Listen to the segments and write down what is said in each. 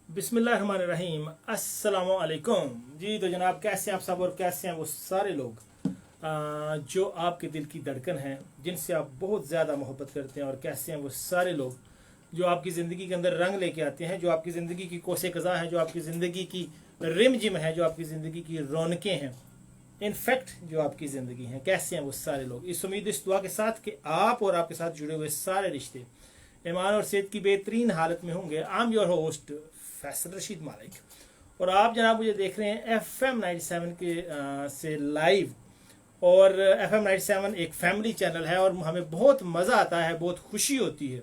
बिस्मिल्लाहिर्रहमानिर्रहीम। अस्सलामु अलैकुम जी। तो जनाब कैसे हैं आप सब और कैसे हैं वो सारे लोग जो आपके दिल की धड़कन हैं, जिनसे आप बहुत ज़्यादा मोहब्बत करते हैं, और कैसे हैं वो सारे लोग जो आपकी ज़िंदगी के अंदर रंग लेके आते हैं, जो आपकी ज़िंदगी की कोसे कज़ा है, जो आपकी ज़िंदगी की रिम जिम है, जो आपकी ज़िंदगी की रौनकें हैं, इनफैक्ट जो आपकी ज़िंदगी हैं। कैसे हैं वो सारे लोग। इस उम्मीद इस दुआ के साथ कि आप और आपके साथ जुड़े हुए सारे रिश्ते ईमान और सेहत की बेहतरीन हालत में होंगे। I am your host Faisal Rashid मालिक, और आप जनाब मुझे देख रहे हैं FM 97 के से लाइव। और FM 97 एक फैमिली चैनल है, और हमें बहुत मज़ा आता है, बहुत खुशी होती है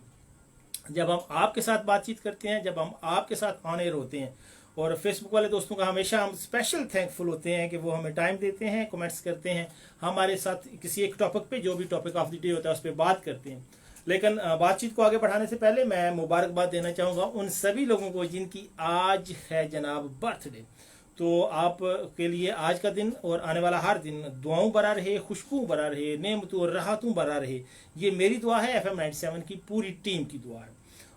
जब हम आपके साथ बातचीत करते हैं, जब हम आपके साथ ऑन एयर होते हैं। और फेसबुक वाले दोस्तों का हमेशा हम स्पेशल थैंकफुल होते हैं कि वो हमें टाइम देते हैं, कमेंट्स करते हैं, हमारे साथ किसी एक टॉपिक पे, जो भी टॉपिक ऑफ द डे होता है उस पर बात करते हैं। लेकिन बातचीत को आगे बढ़ाने से पहले मैं मुबारकबाद देना चाहूँगा उन सभी लोगों को जिनकी आज है जनाब बर्थडे। तो आप के लिए आज का दिन और आने वाला हर दिन दुआओं बरा रहे, खुशबू बरा रहे, नेमतों और राहतों बरा रहे। ये मेरी दुआ है, FM 97 की पूरी टीम की दुआ है।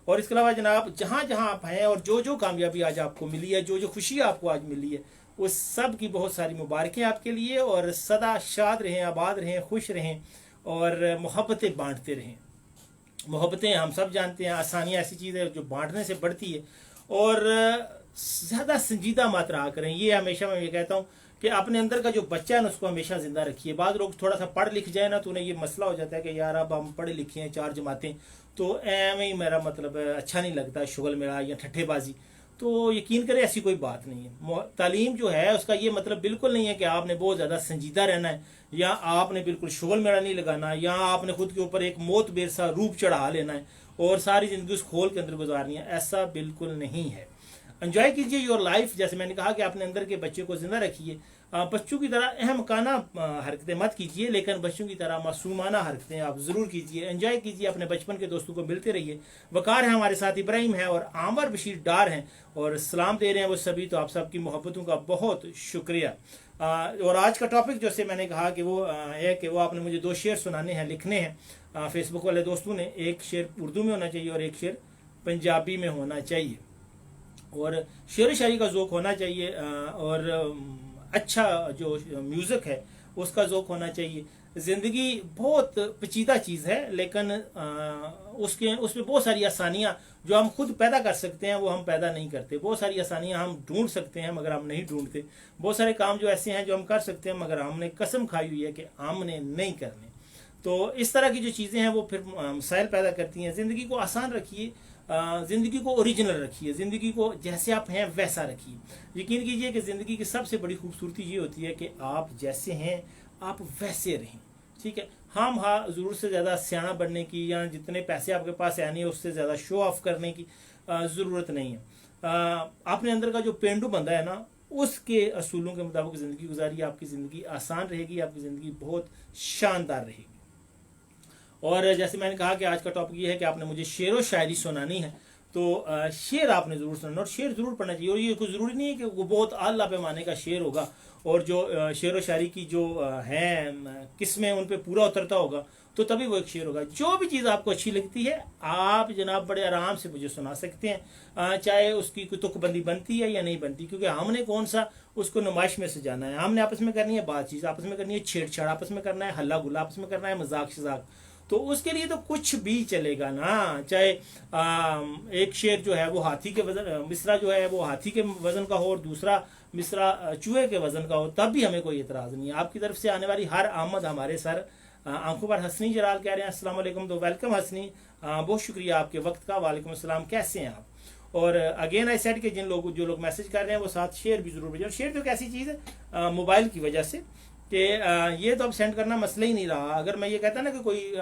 और इसके अलावा जनाब जहाँ जहाँ आप हैं और जो जो कामयाबी आज आपको मिली है, जो जो खुशी आपको आज मिली है, उस सब की बहुत सारी मुबारकें आपके लिए। और सदा शाद रहें, आबाद रहें, खुश रहें और मोहब्बतें बांटते रहें। मोहब्बतें हम सब जानते हैं, आसानियाँ ऐसी चीज़ है जो बांटने से बढ़ती है। और ज़्यादा संजीदा मत रहा करें। ये हमेशा मैं ये कहता हूँ कि अपने अंदर का जो बच्चा है ना, उसको हमेशा जिंदा रखिए। बाद लोग थोड़ा सा पढ़ लिख जाए ना, तो उन्हें ये मसला हो जाता है कि यार अब हम पढ़े लिखे हैं, 4 जमातें, तो एवं ही मेरा मतलब अच्छा नहीं लगता शुगल मेरा या ठट्ठेबाजी। तो यकीन करें ऐसी कोई बात नहीं है। तालीम जो है उसका ये मतलब बिल्कुल नहीं है कि आपने बहुत ज़्यादा संजीदा रहना है, या आपने बिल्कुल शुगल मेरा नहीं लगाना, या आपने खुद के ऊपर एक मौत बेर सा रूप चढ़ा लेना है और सारी ज़िंदगी उस खोल के अंदर गुजारनी है। ऐसा बिल्कुल नहीं है। एंजॉय कीजिए योर लाइफ। जैसे मैंने कहा कि अपने अंदर के बच्चे को जिंदा रखिए। बच्चों की तरह अहमकाना हरकतें मत कीजिए, लेकिन बच्चों की तरह मासूमाना हरकतें आप ज़रूर कीजिए। एंजॉय कीजिए, अपने बचपन के दोस्तों को मिलते रहिए। वकार है हमारे साथ, इब्राहिम है और आमर बशीर डार हैं, और सलाम दे रहे हैं वो सभी। तो आप सबकी मोहब्बतों का बहुत शुक्रिया। और आज का टॉपिक जैसे मैंने कहा कि वो है कि वो आपने मुझे 2 शेर सुनाने हैं, लिखने हैं फेसबुक वाले दोस्तों ने। एक शेर उर्दू में होना चाहिए और एक शेर पंजाबी में होना चाहिए। और शेर शायरी का ज़ौक़ होना चाहिए, और अच्छा जो म्यूज़िक है उसका ज़ौक़ होना चाहिए। ज़िंदगी बहुत पेचीदा चीज़ है, लेकिन उसमें बहुत सारी आसानियाँ जो हम खुद पैदा कर सकते हैं वो हम पैदा नहीं करते। बहुत सारी आसानियाँ हम ढूंढ सकते हैं मगर हम नहीं ढूंढते। बहुत सारे काम जो ऐसे हैं जो हम कर सकते हैं मगर हमने कसम खाई हुई है कि हमने नहीं करने। तो इस तरह की जो चीज़ें हैं वो फिर मसाइल पैदा करती हैं। ज़िंदगी को आसान रखिए, ज़िंदगी को ओरिजिनल रखिए, ज़िंदगी को जैसे आप हैं वैसा रखिए। यकीन कीजिए कि ज़िंदगी की सबसे बड़ी खूबसूरती ये होती है कि आप जैसे हैं आप वैसे रहें। ठीक है, हम हाँ ज़रूर से ज़्यादा सियाना बनने की या जितने पैसे आपके पास आने उससे ज़्यादा शो ऑफ करने की ज़रूरत नहीं है। अपने अंदर का जो पेंडू बंदा है ना, उसके असूलों के मुताबिक ज़िंदगी गुजारिए। आपकी ज़िंदगी आसान रहेगी, आपकी ज़िंदगी बहुत शानदार रहेगी। और जैसे मैंने कहा कि आज का टॉपिक ये है कि आपने मुझे शेर व शायरी सुनानी है, तो शेर आपने ज़रूर सुनना और शेर ज़रूर पढ़ना चाहिए। और ये कोई ज़रूरी नहीं है कि वो बहुत आला पैमाने का शेर होगा, और जो शेर व शायरी की जो हैं किस्में उन पे पूरा उतरता होगा तो तभी वो एक शेर होगा। जो भी चीज़ आपको अच्छी लगती है आप जनाब बड़े आराम से मुझे सुना सकते हैं, चाहे उसकी कोई तुकबंदी बनती है या नहीं बनती, क्योंकि हमने कौन सा उसको नुमाइश में सजाना है। हमने आपस में करनी है बातचीत, आपस में करनी है छेड़छाड़, आपस में करना है हल्ला गुल्ला, आपस में करना है मजाक शजाक। तो उसके लिए तो कुछ भी चलेगा ना। चाहे एक शेर जो है वो हाथी के वजन, मिसरा जो है वो हाथी के वजन का हो और दूसरा मिसरा चूहे के वजन का हो, तब भी हमें कोई एतराज़ नहीं है। आपकी तरफ से आने वाली हर आमद हमारे सर आंखों पर। हसनी जलाल कह रहे हैं अस्सलाम वालेकुम, तो वेलकम हसनी, बहुत शुक्रिया आपके वक्त का। वालेकुम अस्सलाम, कैसे हैं आप। और अगेन आई सेड कि जो लोग मैसेज कर रहे हैं वो साथ शेयर भी जरूर भेजें। शेयर तो एक ऐसी चीज़ है मोबाइल की वजह से कि ये तो अब सेंड करना मसला ही नहीं रहा। अगर मैं ये कहता ना कि कोई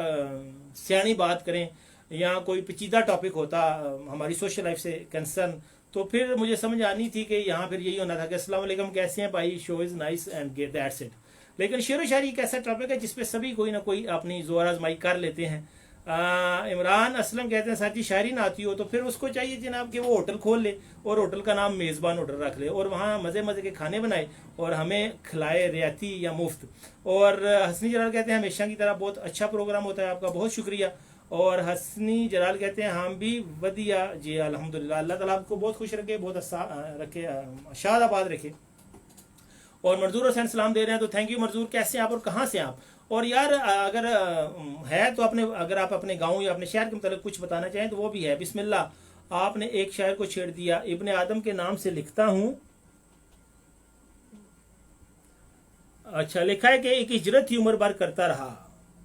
सियानी बात करें या कोई पेचीदा टॉपिक होता हमारी सोशल लाइफ से कंसर्न, तो फिर मुझे समझ आनी थी कि यहाँ फिर यही होना था कि अस्सलाम वालेकुम कैसे हैं भाई, show is nice and gate that's it. लेकिन शेर व शायरी एक ऐसा टॉपिक है जिसपे सभी कोई ना कोई अपनी जोर आजमाई कर लेते हैं। इमरान असलम कहते हैं सर जी शायरी ना आती हो तो फिर उसको चाहिए जनाब कि वो होटल खोल ले और होटल का नाम मेज़बान होटल रख ले और वहाँ मज़े मज़े के खाने बनाए और हमें खिलाए रियाती या मुफ्त। और हसनी जलाल कहते हैं हमेशा की तरह बहुत अच्छा प्रोग्राम होता है आपका, बहुत शुक्रिया। और हसनी जलाल कहते हैं हम भी वदिया जी अल्हम्दुलिल्लाह, अल्लाह ताला आपको बहुत खुश रखे, बहुत अच्छा रखे, शाद आबाद रखे। और मजदूर हुसैन सलाम दे रहे हैं, तो थैंक यू मजदूर, कैसे हैं आप और कहाँ से आप? और यार अगर है तो अपने, अगर आप अपने गांव या अपने शहर के मतलब कुछ बताना चाहें तो वो भी है। बिस्मिल्लाह, आपने एक शायर को छेड़ दिया, इब्ने आदम के नाम से लिखता हूँ। अच्छा, लिखा है कि एक हिजरत ही उम्र भर करता रहा,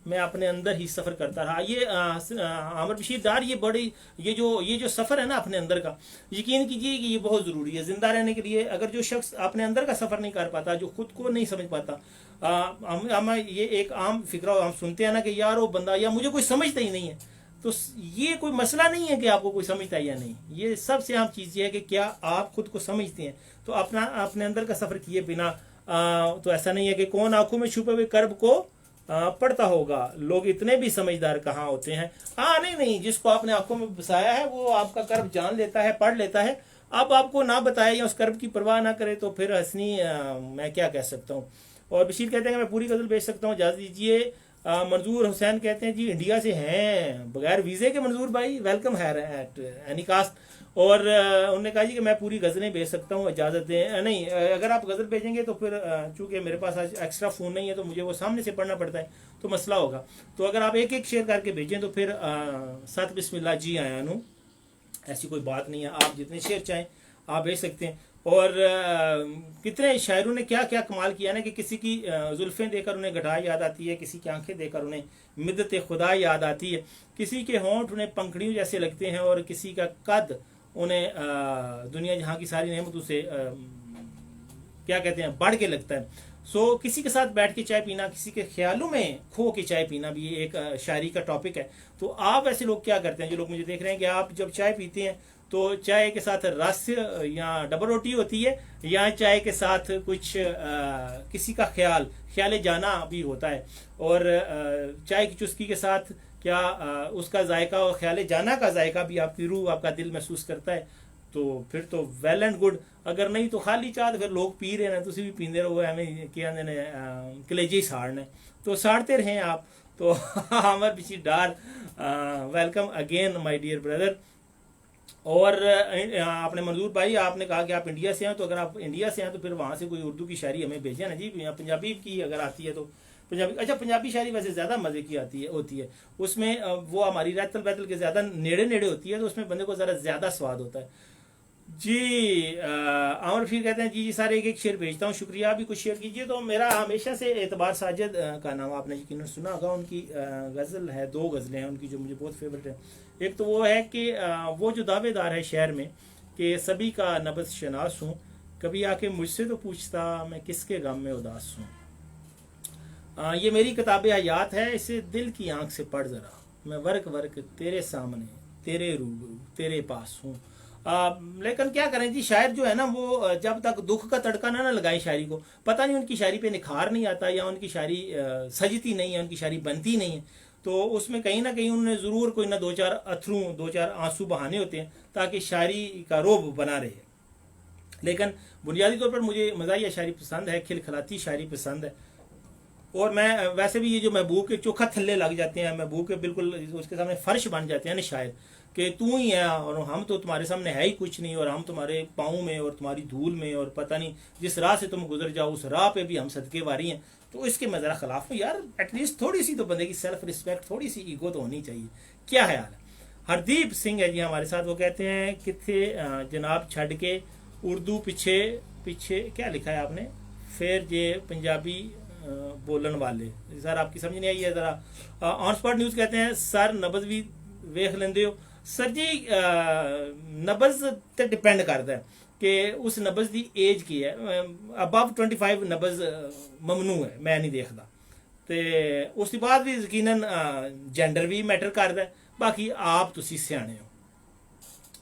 मैं अपने अंदर ही सफर करता रहा। ये आमिर बशीर डार, ये बड़ी, ये जो सफर है ना अपने अंदर का, यकीन कीजिए कि ये बहुत जरूरी है जिंदा रहने के लिए। अगर जो शख्स अपने अंदर का सफर नहीं कर पाता, जो खुद को नहीं समझ पाता, हम ये एक आम फिक्रा हम सुनते हैं ना कि यार वो बंदा, या मुझे कोई समझता ही नहीं है, तो ये कोई मसला नहीं है कि आपको कोई समझता है या नहीं। ये सबसे अहम चीज ये है कि क्या आप खुद को समझते हैं। तो अपना अपने अंदर का सफर किए बिना तो ऐसा नहीं है कि कौन आंखों में छुपे हुए कर्ब को पढ़ता होगा, लोग इतने भी समझदार कहाँ होते हैं। हाँ, नहीं, जिसको आपने आंखों में बसाया है वो आपका कर्ब जान लेता है, पढ़ लेता है। अब आपको ना बताए या उस कर्ब की परवाह ना करे तो फिर हंसनी मैं क्या कह सकता हूँ। और बशीर कहते हैं कि मैं पूरी गजल भेज सकता हूँ, इजाजत दीजिए। मंजूर हुसैन कहते हैं जी इंडिया से हैं, बगैर वीजे के मंजूर भाई, वेलकम है एट एनी कास्ट। और उन्होंने कहा जी कि मैं पूरी गज़लें भेज सकता हूँ, इजाज़त दें। नहीं, अगर आप गज़ल भेजेंगे तो फिर चूंकि मेरे पास आज एक्स्ट्रा फ़ोन नहीं है तो मुझे वो सामने से पढ़ना पड़ता है, तो मसला होगा। तो अगर आप एक एक शेयर करके भेजें तो फिर सत बिस्मिल्लाह जी आया नू, ऐसी कोई बात नहीं है, आप जितने शेयर चाहें आप भेज सकते हैं। और कितने शायरों ने क्या क्या कमाल किया ना कि किसी की जुल्फ़ें देखकर उन्हें गठा याद आती है, किसी की आंखें देखकर उन्हें मिद्दत खुदा याद आती है, किसी के होंठ उन्हें पंखड़ियों जैसे लगते हैं और किसी का कद उन्हें दुनिया जहाँ की सारी नेमतों से क्या कहते हैं बढ़ के लगता है। सो किसी के साथ बैठ के चाय पीना, किसी के ख्यालों में खो के चाय पीना भी एक शायरी का टॉपिक है। तो आप ऐसे लोग क्या करते हैं, जो लोग मुझे देख रहे हैं, कि आप जब चाय पीते हैं तो चाय के साथ रस या डबल रोटी होती है, या चाय के साथ कुछ किसी का ख्याल जाना भी होता है, और चाय की चुस्की के साथ क्या उसका जायका और ख्याल जाना का जायका भी आपकी रूह, आपका दिल महसूस करता है, तो फिर तो वेल एंड गुड। अगर नहीं तो खाली चाह फिर लोग पी रहे हैं, तुम भी पींदे रहो, हमें क्या कलेजे ही साड़ने, तो साड़ते रहें आप। तो हमारे पीछे Dar, welcome again my dear brother. और आपने मंजूर भाई, आपने कहा कि आप इंडिया से हैं, तो अगर आप इंडिया से हैं तो फिर वहाँ से कोई उर्दू की शायरी हमें भेजें ना जी, पंजाबी की अगर आती है तो पंजाबी। अच्छा, पंजाबी शायरी वैसे ज़्यादा मज़े की होती है, उसमें वो हमारी रैतल बैतल के ज़्यादा नेड़े होती है, तो उसमें बंदे को ज़रा ज़्यादा स्वाद होता है जी। आमर फिर कहते हैं जी सारे एक एक शेर भेजता हूँ, शुक्रिया, आप भी कुछ शेयर कीजिए। तो मेरा हमेशा से एतबार साजिद का नाम आपने यकीनन सुना होगा, उनकी गज़ल है, 2 गज़लें हैं उनकी जो मुझे बहुत फेवरेट है। एक तो वो है कि वो जो दावेदार है शहर में कि सभी का नबज़ शनास हूँ, कभी आके मुझसे तो पूछता मैं किसके गम में उदास हूँ। ये मेरी किताब हयात है, इसे दिल की आंख से पढ़ ज़रा, मैं वर्क वर्क तेरे सामने, तेरे रूबरू, तेरे पास हूँ। लेकिन क्या करें जी, शायर जो है ना वो जब तक दुख का तड़का ना लगाए शायरी को, पता नहीं उनकी शायरी पे निखार नहीं आता, या उनकी शायरी सजती नहीं है, उनकी शायरी बनती नहीं है, तो उसमें कहीं ना कहीं उन्होंने ज़रूर कोई ना 2-4 अथरू, 2-4 आंसू बहाने होते हैं ताकि शायरी का रोब बना रहे। लेकिन बुनियादी तौर पर मुझे मज़ाहिया शायरी पसंद है, खिलखिलाती शायरी पसंद है। और मैं वैसे भी ये जो महबूब के चोखा थल्ले लग जाते हैं, महबूब के बिल्कुल उसके सामने फर्श बन जाते हैं ना शायर, कि तू ही है और हम तो तुम्हारे सामने है ही कुछ नहीं, और हम तुम्हारे पाँव में और तुम्हारी धूल में, और पता नहीं जिस राह से तुम गुजर जाओ उस राह पे भी हम सदके वारी हैं। तो इसके मैं ज़रा खिलाफ हूँ यार, एटलीस्ट थोड़ी सी तो बंदे की सेल्फ रिस्पेक्ट, थोड़ी सी ईगो तो होनी चाहिए। क्या ख्याल है? हरदीप सिंह है जी हमारे साथ, वो कहते हैं किथे जनाब छड़ के उर्दू पीछे पीछे, क्या लिखा है आपने, फिर ये पंजाबी बोलन वाले, सर आपकी समझ नहीं आई है ज़रा। ऑन स्पॉट न्यूज़ कहते हैं सर नबज भी वेख लेंदे हो। सर जी नबज ते डिपेंड करता है कि उस नबज की एज की है, अबव 25 नबज ममनू है, मैं नहीं देखता, तो उसके बाद भी यकीनन जेंडर भी मैटर करता है, बाकी आप तुसी सियाने हो,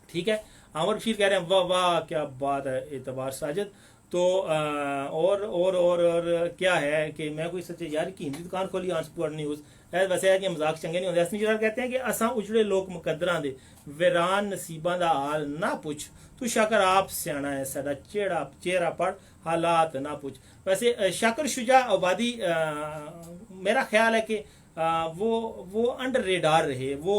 ठीक है। आमर बशीर कह रहे हैं वाह वाह क्या बात है एतबार साजिद। तो और क्या है कि मैं कोई सच्चे यार की हिंदी दुकान खोली ऑन स्पॉट न्यूज़, वैसे है कि मजाक चंगे नहीं होंगे। असमी जरा कहते हैं कि असा उजड़े लोग मुकदरां दे वीरान नसीबां दा हाल ना पुछ, तू शाकर आप सियाना है साडा चेहरा पढ़ हालात ना पूछ। वैसे शाकर शुजा आबादी मेरा ख्याल है कि वो अंडर रेडार रहे, वो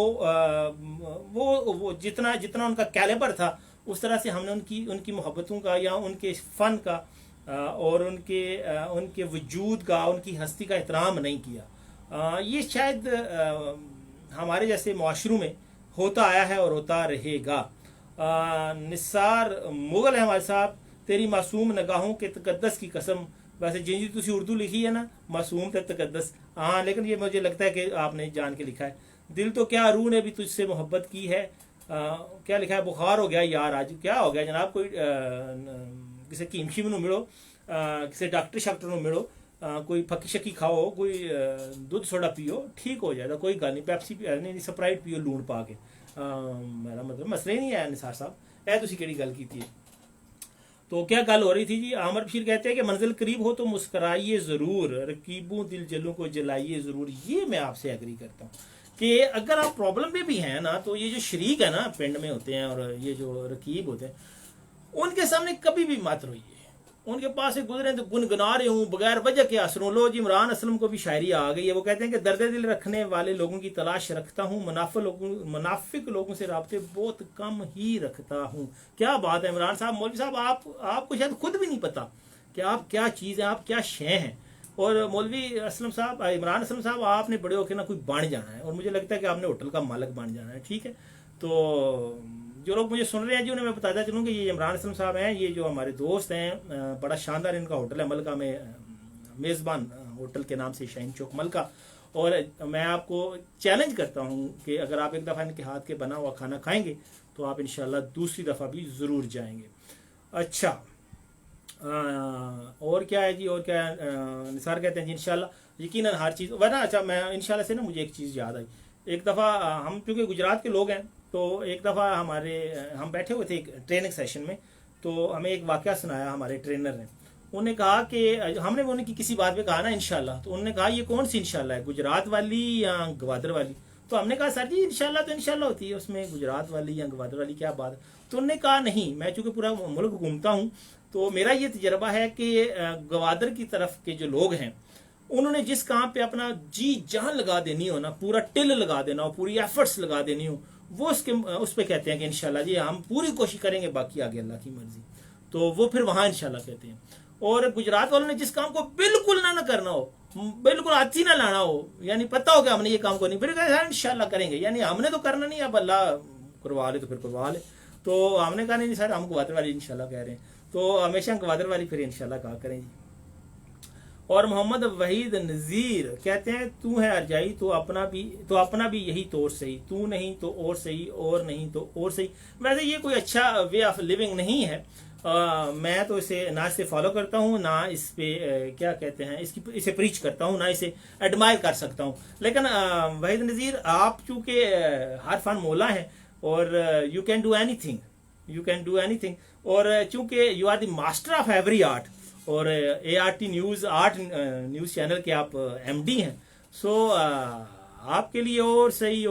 जितना जितना उनका कैलिबर था उस तरह से हमने उनकी मोहब्बतों का या उनके फ़न का और उनके वजूद का, उनकी हस्ती का एहतराम नहीं किया। ये शायद हमारे जैसे माशरों में होता आया है और होता रहेगा। निसार मुगल है हमारे साहब, तेरी मासूम नगाहों के तकद्दस की कसम। वैसे जी तुसी उर्दू लिखी है ना, मासूम ते तकद्दस, हाँ, लेकिन ये मुझे लगता है कि आपने जान के लिखा है। दिल तो क्या रूह ने भी तुझसे मोहब्बत की है। क्या लिखा है, बुखार हो गया यार, आज क्या हो गया जनाब, कोई किसी कीमशी में मिलो, किसी डॉक्टर शाक्टर में मिलो, कोई फकी शकी खाओ, कोई दूध सोडा पियो, ठीक हो जाएगा, कोई गल नहीं, पैप्सी नहीं स्प्राइट पियो लून पा के। मेरा मतलब मसले नहीं है निसार साहब, ऐ तुसी केड़ी गल की थी। तो क्या गल हो रही थी जी। आमर बशीर कहते हैं कि मंजिल करीब हो तो मुस्कराइए ज़रूर, रकीबों दिल जलों को जलाइए ज़रूर। ये मैं आपसे एग्री करता हूँ कि अगर आप प्रॉब्लम में भी हैं ना, तो ये जो शरीक है ना पिंड में होते हैं और ये जो रकीब होते हैं, उनके सामने कभी भी मत रोइए। उनके पास से गुजरे तो गुनगुना रहे हूँ बगैर वजह के असरों। लो जी, इमरान असलम को भी शायरी आ गई है। वो कहते हैं कि दर्द दिल रखने वाले लोगों की तलाश रखता हूँ, मुनाफिक लोगों से राब्ते बहुत कम ही रखता हूँ। क्या बात है इमरान साहब, मौलवी साहब, आपको शायद खुद भी नहीं पता कि आप क्या चीज़ हैं, आप क्या शय हैं। और मौलवी असलम साहब, इमरान असलम साहब, आपने बड़े होकर ना कोई बन जाना है, और मुझे लगता है कि आपने होटल का मालिक बन जाना है, ठीक है। तो जो लोग मुझे सुन रहे हैं जी, उन्हें मैं बताता चलूँ कि ये इमरान असलम साहब हैं, ये जो हमारे दोस्त हैं, बड़ा शानदार इनका होटल है मलका में, मेज़बान होटल के नाम से, शाहीन चौक मलका। और मैं आपको चैलेंज करता हूँ कि अगर आप एक दफ़ा इनके हाथ के बना हुआ खाना खाएंगे तो आप इंशाल्लाह दूसरी दफ़ा भी ज़रूर जाएंगे। अच्छा, और क्या है जी, और क्या है, निसार कहते हैं जी इंशाल्लाह यकीनन हर चीज़ वरना। अच्छा, मैं इंशाल्लाह से ना मुझे एक चीज़ याद आई। एक दफ़ा हम चूँकि गुजरात के लोग हैं, तो एक दफ़ा हम बैठे हुए थे एक ट्रेनिंग सेशन में, तो हमें एक वाक़या सुनाया हमारे ट्रेनर ने। उन्होंने कहा कि हमने उनकी किसी बात पे कहा ना इंशाल्लाह, तो उन्होंने कहा ये कौन सी इंशाल्लाह है, गुजरात वाली या ग्वादर वाली। तो हमने कहा सर जी इंशाल्लाह तो इंशाल्लाह होती है, उसमें गुजरात वाली या ग्वादर वाली क्या बात है। तो उन्होंने कहा नहीं, मैं चूँकि पूरा मुल्क घूमता हूँ तो मेरा ये तजर्बा है कि ग्वादर की तरफ के जो लोग हैं, उन्होंने जिस काम पे अपना जी जान लगा देनी हो ना, पूरा टिल लगा देना हो, पूरी एफर्ट्स लगा देनी हो, वो उस पे कहते हैं कि इंशाल्लाह जी हम पूरी कोशिश करेंगे, बाकी आगे अल्लाह की मर्जी। तो वो फिर वहां इंशाल्लाह कहते हैं। और गुजरात वालों ने जिस काम को बिल्कुल ना करना हो, बिल्कुल हाथ ही ना लाना हो, यानी पता हो कि हमने ये काम को नहीं, फिर कहा इंशाल्लाह करेंगे, यानी हमने तो करना नहीं, अब अल्लाह करवा ले तो फिर करवा ले। तो हमने कहा नहीं सर, हम ग्वादर वाली इंशाल्लाह कह रहे हैं, तो हमेशा ग्वादर वाली फिर इंशाल्लाह कहा करें जी। और मोहम्मद वहीद नज़ीर कहते हैं तू है अरजाई तो अपना भी यही तौर सही, तू नहीं तो और सही, और नहीं तो और सही। वैसे ये कोई अच्छा वे ऑफ लिविंग नहीं है। मैं तो इसे ना इसे फॉलो करता हूँ, ना इस पे क्या कहते हैं इसे प्रीच करता हूँ, ना इसे एडमायर कर सकता हूँ। लेकिन वहीद नज़ीर, आप चूँकि हर फन मौला हैं और यू कैन डू एनीथिंग, और चूँकि you are the master of every art, और ART न्यूज़ न्यूज़ चैनल के आप MD हैं, सो आपके लिए और सही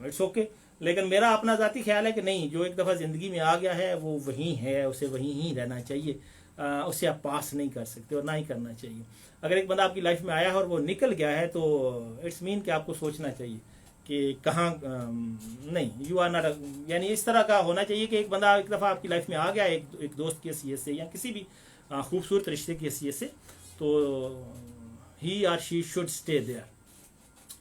इट्स ओके। लेकिन मेरा अपना ज़ाती ख्याल है कि नहीं, जो एक दफ़ा ज़िंदगी में आ गया है वो वहीं है, उसे वहीं ही रहना चाहिए, उससे आप पास नहीं कर सकते और ना ही करना चाहिए। अगर एक बंदा आपकी लाइफ में आया है और वो निकल गया है तो इट्स मीन कि आपको सोचना चाहिए कि कहाँ नहीं, यू आर नॉट, यानी इस तरह का होना चाहिए कि एक बंदा एक दफ़ा आपकी लाइफ में आ गया एक दोस्त की हैसियत से या किसी भी खूबसूरत रिश्ते की हैसियत से, तो he or she should stay there.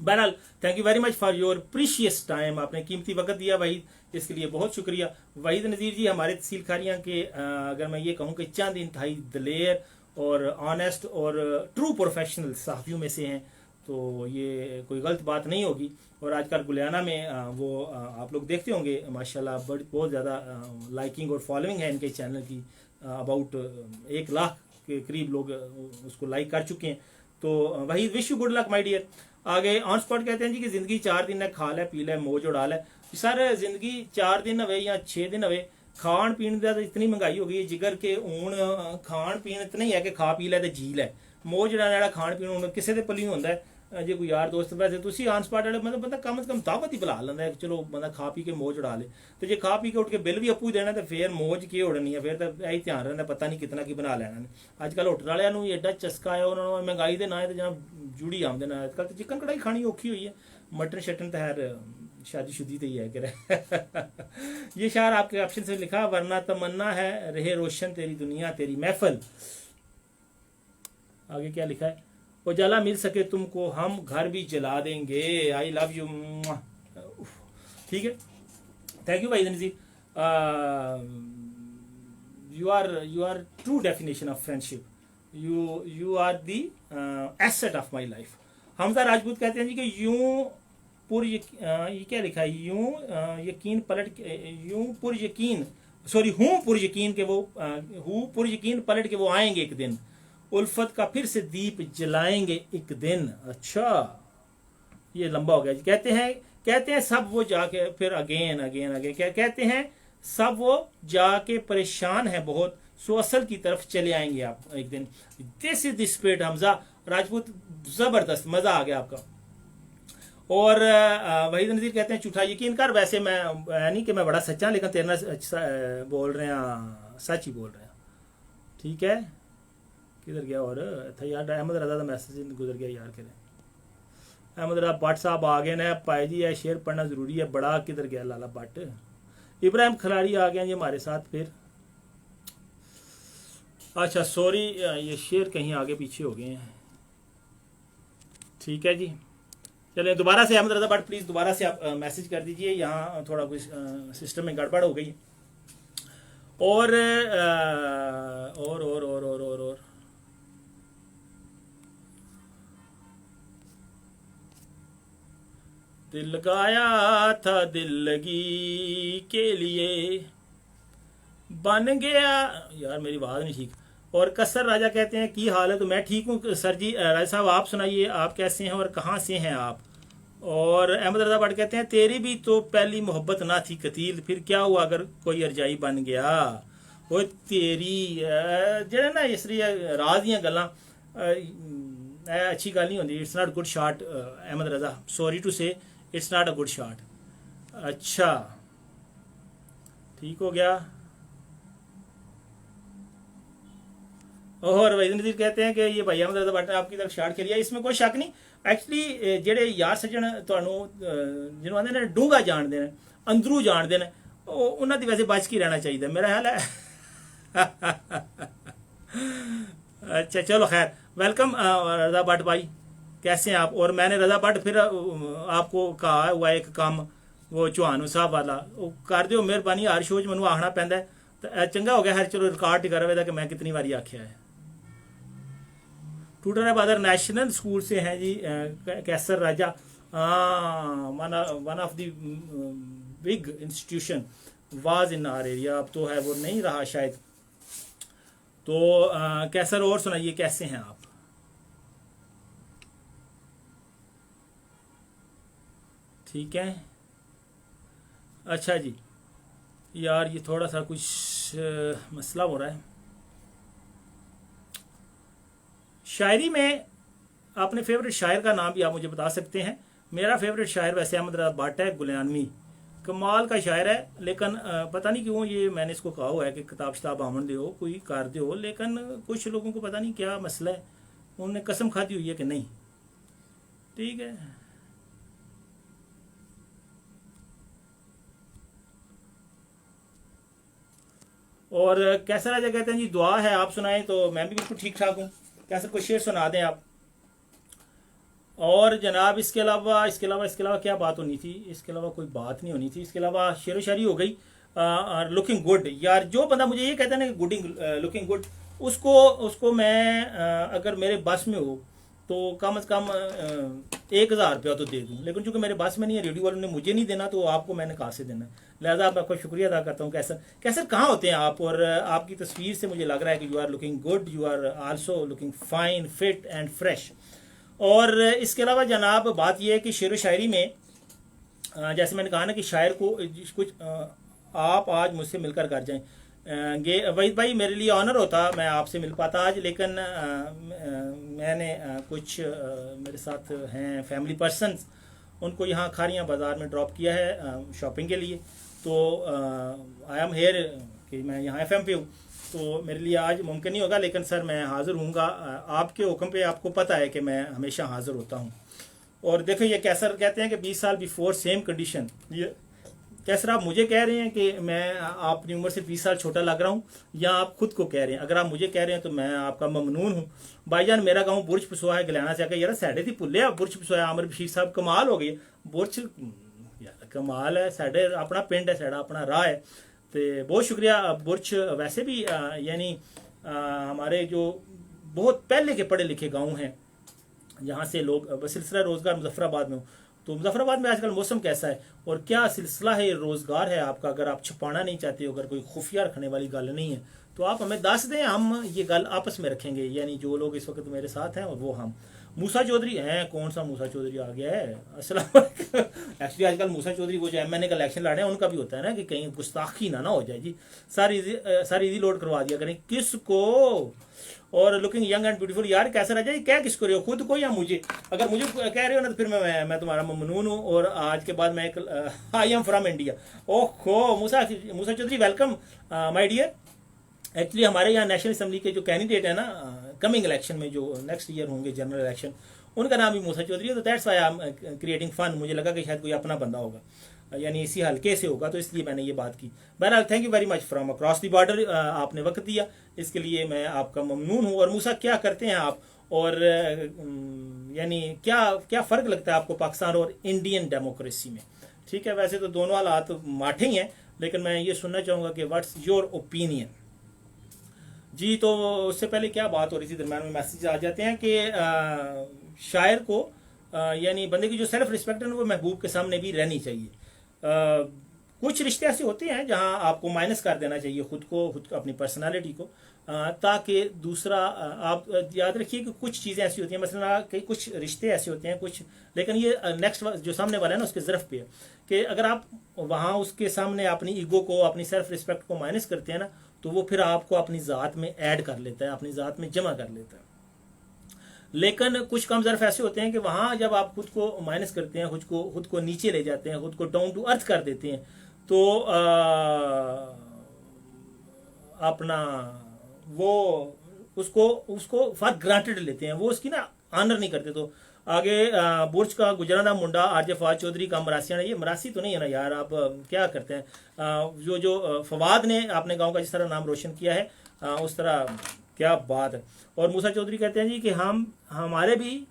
बहरहाल, thank you very much for your precious time, आपने कीमती वक्त दिया वहीद, इसके लिए बहुत शुक्रिया। वहीद नज़ीर जी हमारे तहसील खारियाँ के अगर मैं ये कहूँ कि चंद इंतहाई दलेर और ऑनेस्ट और ट्रू प्रोफेशनल सहाफ़ियों में से हैं, तो ये कोई गलत बात नहीं होगी। और आजकल गुलियाना में वो आप लोग देखते होंगे माशाल्लाह बहुत ज़्यादा लाइकिंग और फॉलोइंग है इनके चैनल की, अबाउट 1 लाख के करीब लोग उसको लाइक कर चुके हैं। तो वही wish you good luck my dear. आगे ऑन स्पॉट कहते हैं जी कि जिंदगी 4 दिन है, खा ले पी ले मौज उड़ा ले। सर जिंदगी 4 दिन हवे या 6 दिन हवे, खान पीन का तो इतनी महंगाई हो गई है, जिगर के हूँ खान पीन इतना ही है कि खा पी ले तो जी ले, मौज उड़ाने वाला खान पीन हूँ किसी के पल्ली होंगे। जे कोई यार दोस्त वैसे तुसी ऑन स्पॉट वाले मतलब बंदा कम से कम दावत ही बुला लेंदा है कि चलो बंदा खा पी के मौज उड़ा ले। तो जे खा पी के उठ के बिल भी अप्पू ही देना तो फिर मौज की उड़नी है, फिर तो यही ध्यान रहना पता नहीं कितना की बना लेना ने। अजकल होटल वालियां नूं एडा चस्का है, उन्होंने महंगाई दे ना है तो जनाब जुड़ी आमदे ना। अजकल तो चिकन कढ़ाई खानी औखी हुई है, मटन शटन तो खैर शादी शुदी तो ही है कि ये शायर आपके ऑप्शन से लिखा, वरना तमन्ना है रहे रोशन तेरी दुनिया तेरी महफल। आगे क्या लिखा है, उजाला मिल सके तुमको हम घर भी जला देंगे। I love you. ठीक है, थैंक यू भाई जी। You are true definition of friendship, you are the asset of my life. Hamza Rajput कहते हैं जी कि यूं ये क्या लिखा है, यकीन पलट यूं पुर यकीन सॉरी हूं पुर यकीन के वो हूं पुर यकीन पलट के वो आएंगे एक दिन, उल्फत का फिर से दीप जलाएंगे एक दिन। अच्छा ये लंबा हो गया जी। कहते हैं सब वो जाके फिर अगेन अगेन अगेन क्या कहते हैं, सब वो जाके परेशान है बहुत, सो असल की तरफ चले आएंगे आप एक दिन। This is the spirit Hamza Rajput, जबरदस्त, मजा आ गया आपका। और वहीद नज़ीर कहते हैं झूठा यकीन कर, वैसे मैं नहीं कि मैं बड़ा सच्चा, लेकिन तेरे नाल बोल रहे हैं, सच ही बोल रहे हैं। ठीक है, किधर गया और था यार, अहमद रजा का मैसेज गुजर गया यार। करें अहमद रजा भट्ट साहब आ गए ने, पाए जी है शेर पढ़ना जरूरी है बड़ा, किधर गया लाला भट्ट। इब्राहिम खिलाड़ी आ गए जी हमारे साथ फिर। अच्छा सॉरी ये शेर कहीं आगे पीछे हो गए हैं। ठीक है जी, चलिए दोबारा से अहमद रजा भट्ट प्लीज़ दोबारा से आप मैसेज कर दीजिए, यहाँ थोड़ा कुछ सिस्टम में गड़बड़ हो गई। और दिल लगाया था दिल लगी के लिए, बन गया यार मेरी आवाज़ नहीं ठीक। और कसर राजा कहते हैं की हाल है, तो मैं ठीक हूँ सर जी। राजा साहब आप सुनाइए, आप कैसे हैं और कहाँ से हैं आप। और अहमद रजा भट्ट कहते हैं तेरी भी तो पहली मोहब्बत ना थी कतील, फिर क्या हुआ अगर कोई अरजाई बन गया। वो तेरी जेड़ा ना इस राज दियां गल्लां अच्छी गल नहीं होंदी। It's not good shot Ahmed Raza, sorry to say it's not a good shot. अच्छा ठीक हो गया। और वहीद नज़ीर कहते हैं कि ये भाई अहमद रजा भट्ट ने आपकी तरफ शॉट खेलिया, इसमें कोई शक नहीं। एक्चुअली जेडे यार सज्जन तुहानू जिन्हों आंदे ने डूंगा जानते हैं, अंदरू जानते हैं, उन्होंने वैसे बच के रहना चाहिए मेरा ख्याल है। अच्छा चलो खैर, वेलकम रजा भट्ट भाई, कैसे हैं आप। और मैंने रजा भट्ट फिर आपको कहा हुआ एक काम, वो चौहानू साहब वाला वो कर दो मेहरबानी, हर शो च मैनू आखना पैंदा है, तो चंगा हो गया हर चलो रिकॉर्ड ही कर कि मैं कितनी बारी आख्या है। टूटर बहादुर नेशनल स्कूल से हैं जी Qaiser Raja, one of the big institution was in our area, अब तो है वो नहीं रहा शायद। तो कैसर और सुनाइए कैसे हैं आप। ठीक है, अच्छा जी यार ये थोड़ा सा कुछ मसला हो रहा है शायरी में। अपने फेवरेट शायर का नाम भी आप मुझे बता सकते हैं। मेरा फेवरेट शायर वैसे अहमद रजा भट्ट है, गुलियानवी कमाल का शायर है, लेकिन पता नहीं क्यों ये मैंने इसको कहा हुआ है कि किताब शिताब आमन दो कोई कर दो, लेकिन कुछ लोगों को पता नहीं क्या मसला है, उन्होंने कसम खाती हुई है कि नहीं। ठीक है, और कैसा राजा कहते हैं जी दुआ है आप सुनाएं, तो मैं भी बिल्कुल ठीक ठाक हूँ। कैसे कोई शेर सुना दें आप। और जनाब इसके अलावा क्या बात होनी थी, इसके अलावा कोई बात नहीं होनी थी। इसके अलावा शेर व शायरी हो गई। लुकिंग गुड, यार जो बंदा मुझे ये कहता है ना कि लुकिंग गुड, उसको मैं अगर मेरे बस में हो तो कम से कम 1000 रुपया तो दे दूँ, लेकिन चूंकि मेरे बस में नहीं है, रेडियो वालों ने मुझे नहीं देना, तो आपको मैंने कहाँ से देना है। लिहाजा मैं आपका शुक्रिया अदा करता हूँ। कैसर कहाँ होते हैं आप। और आपकी तस्वीर से मुझे लग रहा है कि you are looking good, you are also looking fine, fit and fresh. और इसके अलावा जनाब बात यह है कि शेर व शायरी में जैसे मैंने कहा ना कि शायर को कुछ आप आज मुझसे मिलकर कर जाएं, वही भाई मेरे लिए ऑनर होता मैं आपसे मिल पाता आज, लेकिन मैंने कुछ मेरे साथ हैं फैमिली पर्सन्स, उनको यहाँ खारियाँ बाज़ार में ड्रॉप किया है शॉपिंग के लिए। तो आई एम हेयर कि मैं यहाँ एफएम पे हूँ, तो मेरे लिए आज मुमकिन नहीं होगा, लेकिन सर मैं हाज़िर हूँगा आपके हुक्म पे। आपको पता है कि मैं हमेशा हाज़िर होता हूँ। और देखो ये कैसर कहते हैं कि 20 साल बिफोर सेम कंडीशन, ये कैसर आप मुझे कह रहे हैं कि मैं अपनी उम्र से 20 साल छोटा लग रहा हूँ, या आप खुद को कह रहे हैं? अगर आप मुझे कह रहे हैं तो मैं आपका ममनून हूँ। भाईजान मेरा गाँव बुर्ज पसोआ है, गलाना से आके यार साढ़े थी भुले आप बुर्ज पसोआ। आमिर बशीर साहब कमाल हो गई, बुर्ज यार कमाल है, साढ़े अपना पिंड है, साढ़ा अपना राह है। तो बहुत शुक्रिया। बुर्ज वैसे भी यानी हमारे जो बहुत पहले के पढ़े लिखे गाँव हैं, यहाँ से लोग सिलसिला रोज़गार मुजफ्फराबाद में हो। तो मुजफ्फराबाद में आजकल मौसम कैसा है और क्या सिलसिला है रोज़गार है आपका? अगर आप छुपाना नहीं चाहते हो, अगर कोई खुफिया रखने वाली गल नहीं है, तो आप हमें दस दें, हम ये गल आपस में रखेंगे। यानी जो लोग इस वक्त मेरे साथ हैं और वो हम। मूसा चौधरी हैं, कौन सा मूसा चौधरी आ गया है? अस्सलाम एक्चुअली आजकल मूसा चौधरी वो जो एमएनए का इलेक्शन लड़ रहे हैं, उनका भी होता है ना कि कहीं गुस्ताखी ना हो जाए जी। सारी इजी लोड करवा दिया करें किसको। और लुकिंग यंग एंड ब्यूटीफुल, यार कैसा रह जाए, क्या किसको रहे हो, खुद को या मुझे? अगर मुझे कह रहे हो ना तो फिर मैं तुम्हारा ममनून हूँ। और आज के बाद मैं आई एम फ्रॉम इंडिया। ओहो Musa Chaudhry welcome my dear. Actually हमारे यहाँ नेशनल असेंबली के जो कैंडिडेट है ना कमिंग इलेक्शन में, जो नेक्स्ट ईयर होंगे जनरल इलेक्शन, उनका नाम भी मूसा चौधरी है। तो that's why I am creating fun. मुझे लगा कि शायद कोई अपना बंदा होगा, यानी इसी हल्के से होगा, तो इसलिए मैंने ये बात की। बहरहाल thank you very much from across the border, आपने वक्त दिया, इसके लिए मैं आपका ममनून हूँ। और मूसा क्या करते हैं आप, और यानी क्या क्या फ़र्क लगता है आपको पाकिस्तान और इंडियन डेमोक्रेसी में? ठीक है, वैसे तो दोनों हालात माठे ही हैं, लेकिन मैं ये सुनना चाहूँगा कि व्हाट्स योर ओपिनियन जी। तो उससे पहले क्या बात हो रही थी, दरम्यान में मैसेज आ जाते हैं कि शायर को यानी बंदे की जो सेल्फ रिस्पेक्ट है ना वो महबूब के सामने भी रहनी चाहिए। कुछ रिश्ते ऐसे होते हैं जहां आपको माइनस कर देना चाहिए खुद अपनी पर्सनालिटी को, ताकि दूसरा आप याद रखिए कि कुछ चीज़ें ऐसी होती हैं, मसलन कई कुछ रिश्ते ऐसे होते हैं कुछ, लेकिन ये नेक्स्ट जो सामने वाला है ना उसके ज़रफ़ पे है कि अगर आप वहाँ उसके सामने अपनी ईगो को, अपनी सेल्फ रिस्पेक्ट को माइनस करते हैं ना, तो वो फिर आपको अपनी ज़ात में ऐड कर लेता है, अपनी ज़ात में जमा कर लेता है। लेकिन कुछ कम ज़र्फ ऐसे होते हैं कि वहाँ जब आप खुद को माइनस करते हैं, खुद को नीचे ले जाते हैं, खुद को डाउन टू अर्थ कर देते हैं, तो अपना वो उसको फॉर ग्रांटेड लेते हैं, वो उसकी ना ऑनर नहीं करते। तो आगे बुर्ज का गुजराना मुंडा आरजे फवाद चौधरी का मरासिया, ये मरासी तो नहीं है ना यार, आप क्या करते हैं? जो फवाद ने अपने गांव का जिस तरह नाम रोशन किया है, उस तरह क्या बात है। और मूसा चौधरी कहते हैं जी कि हमारे भी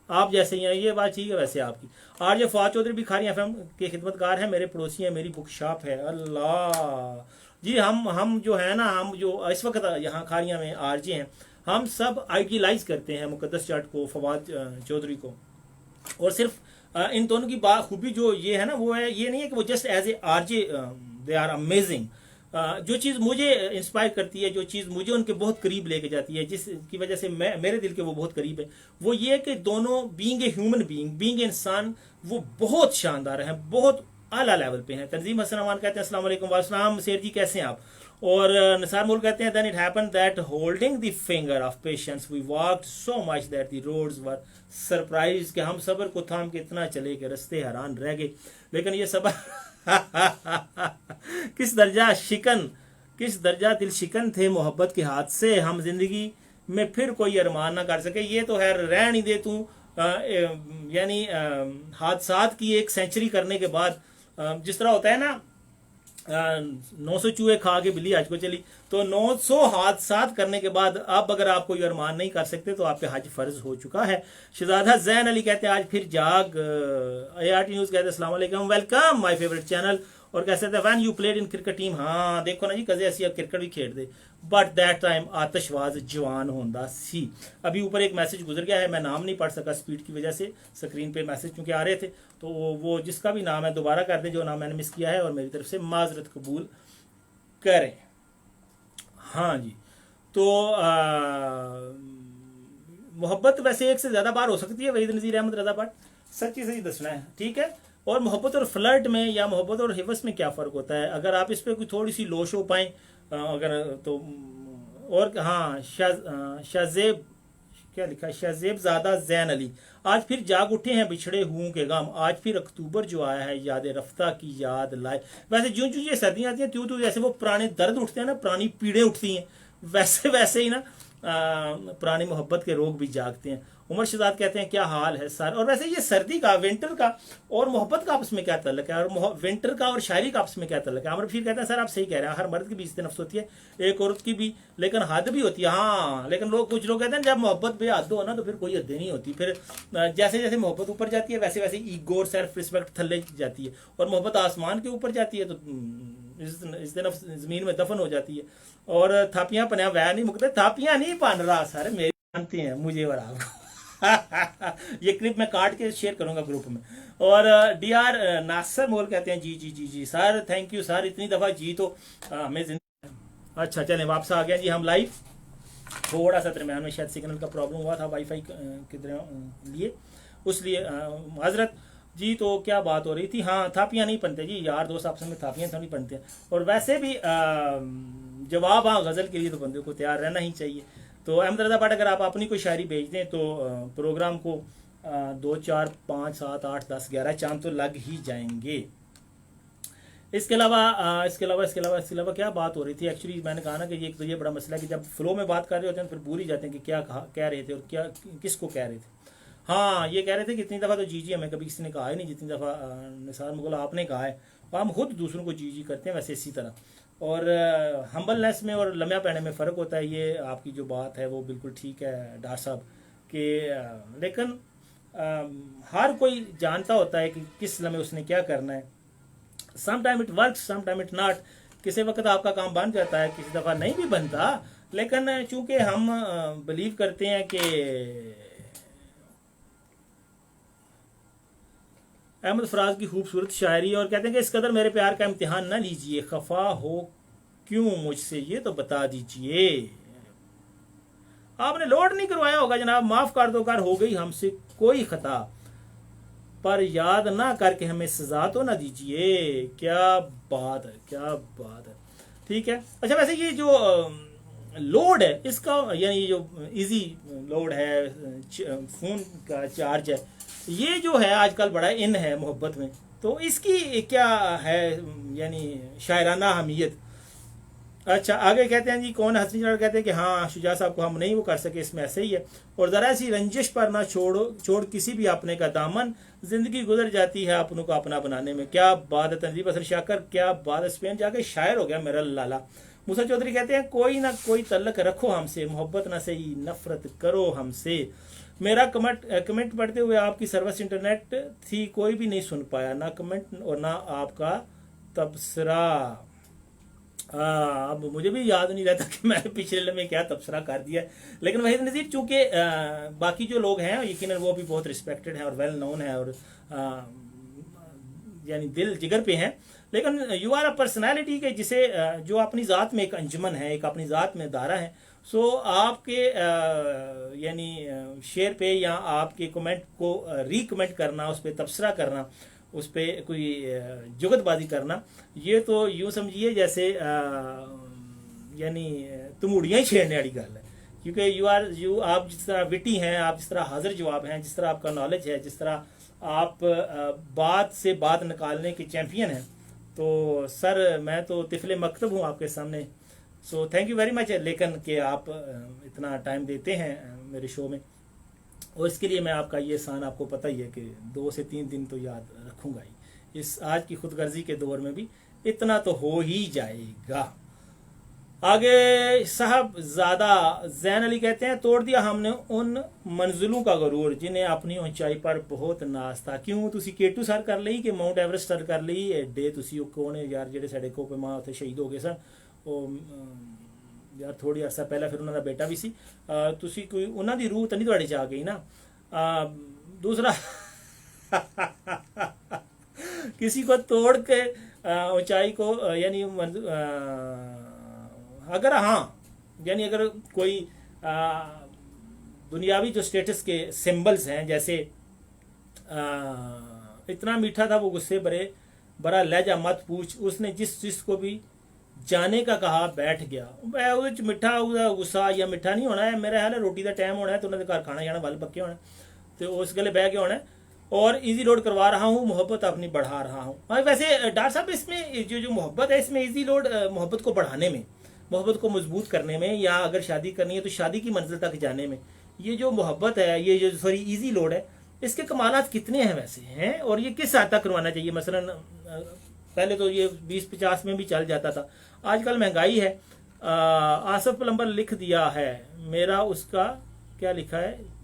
आप जैसे ही हैं, ये बात ठीक है वैसे आपकी। आरजे फवाद चौधरी भी खारी एफएम के खिदमतगार हैं, मेरे पड़ोसी हैं, मेरी बुक शॉप है। अल्लाह जी, हम जो है ना, हम जो इस वक्त यहाँ खारियाँ में आरजे हैं, हम सब आइडियलाइज करते हैं मुकद्दस जाट को, फवाद चौधरी को। और सिर्फ इन दोनों की खूबी जो ये है ना, वो है ये नहीं है कि वो just as a RJ they are amazing. जो चीज़ मुझे इंस्पायर करती है, जो चीज़ मुझे उनके बहुत करीब लेके जाती है, जिसकी वजह से मेरे दिल के वो बहुत करीब है, वो ये है कि दोनों बीइंग ए ह्यूमन बीइंग इंसान, वो बहुत शानदार हैं, बहुत आला लेवल पे हैं। तंजीम हसन अमान कहते हैं अस्सलाम वालेकुम। वालेकुम शेर जी, कैसे हैं आप? और निसार मुल्क कहते हैं then it happened that holding the finger of patience we walked so much that the roads were surprise, कि हम सब्र को थाम के इतना चले कि रास्ते हैरान रह गए। लेकिन ये सब्र किस दर्जा दिल शिकन थे मोहब्बत के हाथ से, हम जिंदगी में फिर कोई अरमान ना कर सके। ये तो है, रहन ही दे तू, यानी हादसात की एक सेंचुरी करने के बाद जिस तरह होता है ना, 900 चूहे खा के बिल्ली हज को चली, तो 900 हादसात करने के बाद अब अगर आप कोई अरमान नहीं कर सकते तो आप पे हज फर्ज हो चुका है। शहजादा जैन अली कहते हैं आज फिर जाग। ART न्यूज़ कहते हैं अस्सलाम वालेकुम, वेलकम माय फेवरेट चैनल। और कैसे थे when you played in cricket team, हाँ देखो ना जी, कजे असी क्रिकेट भी खेड दे, बट दैट टाइम आतशबाज जवान होंदा सी। अभी ऊपर एक मैसेज गुजर गया है, मैं नाम नहीं पढ़ सका स्पीड की वजह से, स्क्रीन पे मैसेज क्योंकि आ रहे थे, तो वो जिसका भी नाम है दोबारा कर दें जो नाम मैंने मिस किया है, और मेरी तरफ से माजरत कबूल करें। हाँ जी, तो मोहब्बत वैसे एक से ज़्यादा बार हो सकती है, वहीद नज़ीर अहमद रज़ा भट्ट, सच्ची सच्ची दसना है, ठीक है। और मोहब्बत और फ्लर्ट में या मोहब्बत और हिवस में क्या फ़र्क होता है? अगर आप इस पर कोई थोड़ी सी लोश हो पाएँ अगर तो। और हाँ, शाजेब, क्या लिखा है, शाजेब ज़्यादा जैन अली, आज फिर जाग उठे हैं बिछड़े हुओं के गम, आज फिर अक्टूबर जो आया है याद रफ्ता की याद लाए। वैसे जो जो ये सर्दियाँ आती हैं त्यों त्यों जैसे वो पुराने दर्द उठते हैं ना, पुरानी पीड़े उठती हैं, वैसे वैसे ही ना पुरानी मोहब्बत के रोग भी जागते हैं। उमर शहजाद कहते हैं क्या हाल है सर। और वैसे ये सर्दी का, विंटर का और मोहब्बत का आपस में क्या तल्लक है, और विंटर का और शायरी का आपस में क्या तल्लक है? अमर फिर कहते हैं सर आप सही कह रहे हैं, हर मर्द की भी इज्जत नफ्स होती है, एक औरत की भी, लेकिन हद भी होती है। हाँ, लेकिन लोग, कुछ लोग कहते हैं जब मोहब्बत बेहद हो ना तो फिर कोई हद नहीं होती, फिर जैसे जैसे मोहब्बत ऊपर जाती है वैसे वैसे ईगो और सेल्फ रिस्पेक्ट थल्ले जाती है, और मोहब्बत आसमान के ऊपर जाती है तो इस दिन जमीन में दफन हो जाती है। और थापियां पन्या वह नहीं मुकते, थापियां नहीं बन रहा सर, मेरी जानती हैं मुझे और आपको। ये क्लिप मैं काट के शेयर करूंगा ग्रुप में। और डी आर नासर मोल कहते हैं जी जी जी जी सर, थैंक यू सर, इतनी दफा जी तो हमें अच्छा चलें वापस आ गया जी हम लाइव। थोड़ा सा दरम्यान में शायद सिग्नल का प्रॉब्लम हुआ था वाईफाई के लिए, उसलिए माजरत जी। तो क्या बात हो रही थी? हाँ, थापियां नहीं बनते जी, यार दोस्त आपस में थापियां तो नहीं बनते हैं। और वैसे भी जवाब, हाँ, गज़ल के लिए तो बंदे को तैयार रहना ही चाहिए। तो अहमद रजा भट्ट, अगर आप अपनी कोई शायरी भेज दें तो प्रोग्राम को 2 4 5 7 8 10 11 चांद तो लग ही जाएंगे। इसके अलावा क्या बात हो रही थी? एक्चुअली मैंने कहा ना कि ये तो ये बड़ा मसला है कि जब फ्लो में बात कर रहे होते हैं तो फिर भूल ही जाते हैं कि क्या कह रहे थे और क्या किसको कह रहे थे। हाँ, ये कह रहे थे कि इतनी दफ़ा तो जी जी हमें कभी किसी ने कहा ही नहीं जितनी दफ़ा निसार मुगल आपने कहा है। हम खुद दूसरों को जी जी करते हैं वैसे इसी तरह। और हम्बलनेस में और लम्हा पहने में फ़र्क होता है, ये आपकी जो बात है वो बिल्कुल ठीक है डॉक्टर साहब कि लेकिन हर कोई जानता होता है कि किस लम्हे उसने क्या करना है। Some time it work, some time it not. किसी वक्त आपका काम बन जाता है, किसी दफ़ा नहीं भी बनता, लेकिन चूंकि हम बिलीव करते हैं कि अहमद फराज की खूबसूरत शायरी, और कहते हैं कि इस कदर मेरे प्यार का इम्तिहान ना लीजिए, खफा हो क्यों मुझसे ये तो बता दीजिए। आपने लोड नहीं करवाया होगा जनाब, माफ कर दो, कर हो गई हमसे कोई खता, पर याद ना करके हमें सजा तो ना दीजिए। क्या बात है, क्या बात है। ठीक है, अच्छा वैसे ये जो लोड है इसका, यानी जो इजी लोड है, फोन का चार्ज है, ये जो है आजकल बड़ा इन है मोहब्बत में, तो इसकी क्या है यानी शायराना अहमियत? अच्छा आगे कहते हैं जी, कौन हंसनी चढ़, कहते हैं कि हाँ शुजा साहब को हम नहीं वो कर सके, इसमें ऐसे ही है। और ज़रा सी रंजिश पर ना छोड़ किसी भी अपने का दामन, जिंदगी गुजर जाती है अपनों को अपना बनाने में। क्या बात है तंजीब असल शाकर, क्या बात है, स्पेन जाके शायर हो गया मेरा लाला। मूसा चौधरी कहते हैं कोई ना कोई तल्लक रखो हमसे, मोहब्बत ना सही नफरत करो हमसे। मेरा कमेंट पढ़ते हुए आपकी सर्विस इंटरनेट थी, कोई भी नहीं सुन पाया, ना कमेंट और ना आपका तबसरा। अब मुझे भी याद नहीं रहता कि मैंने पिछले में क्या तबसरा कर दिया, लेकिन वहीद नज़ीर चूंकि बाकी जो लोग हैं यकीनन वो भी बहुत रिस्पेक्टेड हैं और वेल नोन है और यानी दिल जिगर पे हैं, लेकिन यू आर अ पर्सनैलिटी के जिसे जो अपनी ज़ात में एक अंजुमन है, एक अपनी ज़ात में दायरा है। सो आपके यानी शेयर पे या आपके कमेंट को रिकमेंट करना, उस पर तबसरा करना, उस पर कोई जुगतबाजी करना, ये तो यूँ समझिए जैसे यानी तमूड़ियाँ ही छेड़ने वाली गल है। क्योंकि आप जिस तरह विटी हैं, आप जिस तरह हाजिर जवाब हैं, जिस तरह आपका नॉलेज है, जिस तरह आप बात से बात निकालने के चैम्पियन हैं, तो सर मैं तो तिफले मकतब हूँ आपके सामने। So thank you very much, लेकिन कि आप इतना टाइम देते हैं मेरे शो में, और इसके लिए मैं आपका ये एहसान, आपको पता ही है कि 2 से 3 दिन तो याद रखूंगा ही। इस आज की खुदगर्जी के दौर में भी इतना तो हो ही जाएगा। आगे साहब ज़्यादा जैन अली कहते हैं तोड़ दिया हमने उन मंजिलों का गरूर जिन्हें अपनी ऊंचाई पर बहुत नाज था। क्यों तुसी केटू सर कर ली कि माउंट एवरेस्ट सर कर ली? एडे तुसी कौन है यार ਜਿਹੜੇ ਸਾਡੇ ਕੋਪੇ ਮਾਂ ਉੱਥੇ ਸ਼ਹੀਦ ਹੋ ਗਏ ਸਨ, ਉਹ ਯਾਰ ਥੋੜੀ ਅਰਸਾ ਪਹਿਲਾਂ ਫਿਰ ਉਹਨਾਂ ਦਾ ਬੇਟਾ ਵੀ ਸੀ। ਤੁਸੀਂ ਕੋਈ ਉਹਨਾਂ ਦੀ ਰੂਹ ਤਾਂ ਨਹੀਂ ਤੁਹਾਡੇ 'ਚ ਆ ਗਈ ਨਾ? दूसरा किसी को तोड़ के ऊंचाई को यानी अगर हाँ यानी अगर कोई दुनियावी जो स्टेटस के सिंबल्स हैं जैसे इतना मीठा था वो गुस्से बड़ा लहजा मत पूछ, उसने जिसको भी जाने का कहा बैठ गया। मिठा गुस्सा या मिठा नहीं होना है, मेरा ख्याल है रोटी का टाइम होना है तो उन्होंने घर खाना जाना, बल पक्के होना तो उस गले बह के होना है। और इजी लोड करवा रहा हूँ, मोहब्बत अपनी बढ़ा रहा हूँ। हाँ वैसे डॉक्टर साहब इसमें जो मोहब्बत है इसमें इजी लोड मोहब्बत को बढ़ाने में, मोहब्बत को मजबूत करने में, या अगर शादी करनी है तो शादी की मंजिल तक जाने में, ये जो मोहब्बत है, ये जो सॉरी इजी लोड है, इसके कमालात कितने हैं वैसे हैं, और ये किस हद तक करवाना चाहिए। मसलन पहले तो ये 20-50 में भी चल जाता था, आजकल महंगाई है। आसफ प्लम्बर लिख दिया है मेरा, उसका क्या लिखा है,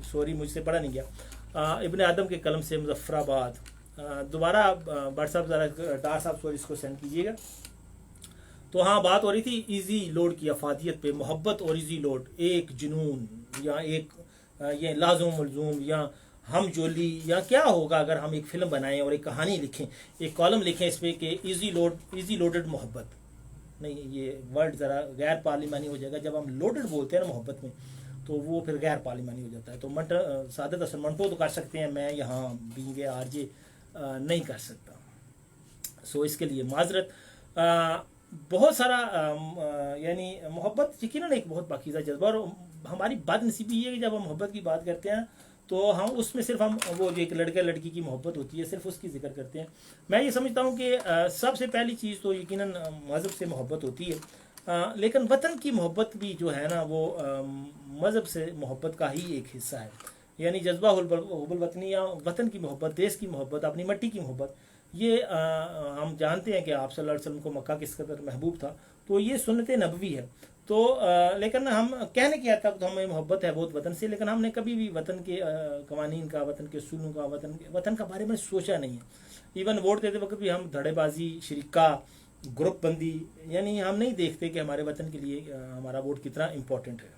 सॉरी मुझसे पढ़ा नहीं गया। इब्ने आदम के कलम से मुजफ्फराबाद। दोबारा व्हाट्सएप ज़रा डार साहब सॉरी इसको सेंड कीजिएगा। तो हाँ बात हो रही थी इजी लोड की अफादियत पे। मोहब्बत और इजी लोड एक जुनून या एक ये लाजुम मलजूम या हम जोली या क्या होगा अगर हम एक फिल्म बनाएं और एक कहानी लिखें, एक कॉलम लिखें इस पर कि इजी लोडेड मोहब्बत। नहीं, ये वर्ड ज़रा गैर पार्लिमानी हो जाएगा। जब हम लोडेड बोलते हैं ना मोहब्बत में तो वो फिर गैर पार्लिमानी हो जाता है। तो सादत हसन मंटो तो कर सकते हैं, मैं यहाँ बींगे आरजे नहीं कर सकता। सो इसके लिए माजरत। बहुत सारा यानी मोहब्बत यकीनन एक बहुत पाकीज़ा जज्बा, और हमारी बदनसीबी ये है कि जब हम मोहब्बत की बात करते हैं तो हम उसमें सिर्फ हम वो जो एक लड़के लड़की की मोहब्बत होती है सिर्फ उसकी जिक्र करते हैं। मैं ये समझता हूँ कि सबसे पहली चीज़ तो यकीनन मज़हब से मोहब्बत होती है, लेकिन वतन की मोहब्बत भी जो है ना वो मज़हब से मोहब्बत का ही एक हिस्सा है। यानी जज्बा हुब्बुल वतनी या वतन की मोहब्बत, देश की मोहब्बत, अपनी मट्टी की मोहब्बत, ये हम जानते हैं कि आप सल्लल्लाहु अलैहि वसल्लम को मक्का किस कदर महबूब था, तो ये सुन्नत नबवी है। तो लेकिन हम कहने की हद तक तो हमें मोहब्बत है बहुत वतन से, लेकिन हमने कभी भी वतन के कवानीन का, वतन के उसूलों का, वतन का बारे में सोचा नहीं है। इवन वोट देते वक्त भी हम धड़ेबाजी, शरीका, ग्रुप बंदी, यानी हम नहीं देखते कि हमारे वतन के लिए हमारा वोट कितना इम्पोर्टेंट है।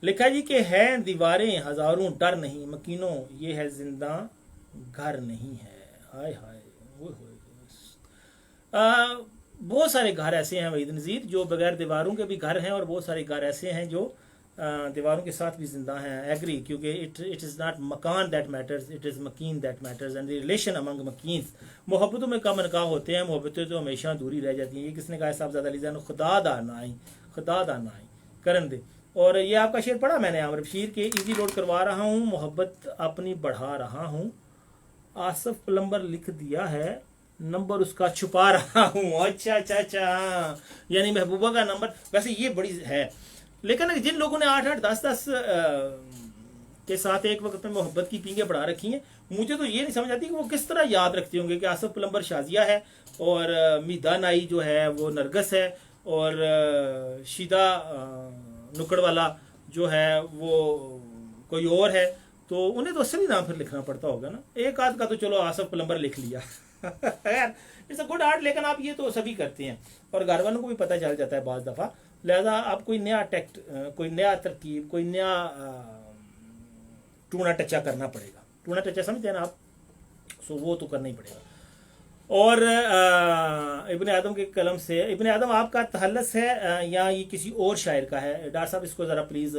लिखा जी कि है दीवारें हजारों डर नहीं, मकीनों ये है जिंदा घर नहीं है। हाय हाय बहुत सारे घर ऐसे हैं वहीद नज़ीर जो बगैर दीवारों के भी घर हैं, और बहुत सारे घर ऐसे हैं जो दीवारों के साथ भी जिंदा हैं। एग्री, क्योंकि इट इज़ नॉट मकान दैट मैटर्स, इट इज़ मकीन that matters and the relation among मकीन्स। मोहब्बतों में कम नकाह होते हैं, मोहब्बतें तो हमेशा दूरी रह जाती हैं। ये किसने कहा? साहबजादा अली जान खुदा दा नाई करन दे। और ये आपका शेर पढ़ा मैंने आमर बशीर के, इजी लोड करवा रहा हूँ, मोहब्बत अपनी बढ़ा रहा हूँ। आसफ प्लम्बर लिख दिया है, नंबर उसका छुपा रहा हूँ। अच्छा, यानी महबूबा का नंबर। वैसे ये बड़ी है, लेकिन जिन लोगों ने 8-8, 10-10 के साथ एक वक्त में मोहब्बत की पींगे बढ़ा रखी हैं, मुझे तो ये नहीं समझ आती कि वो किस तरह याद रखते होंगे कि आसफ प्लम्बर शाजिया है और मीदा नाई जो है वो नरगस है और शीदा नुकड़ वाला जो है वो कोई और है। तो उन्हें तो असली नाम फिर लिखना पड़ता होगा ना। एक आध का तो चलो आसफ प्लम्बर लिख लिया यार इट्स अ गुड आर्ट, लेकिन आप ये तो सभी करते हैं और घर वालों को भी पता चल जाता है बाज दफ़ा। लिहाजा आप कोई नया टेक्ट, कोई नया तरकीब, कोई नया टूना टचा करना पड़ेगा। टूना टचा समझते हैं ना आप? सो वो तो करना ही पड़ेगा। और इब्ने आदम के कलम से, इब्ने आदम आपका तहल्लस है या ये किसी और शायर का है? डॉक्टर साहब इसको ज़रा प्लीज़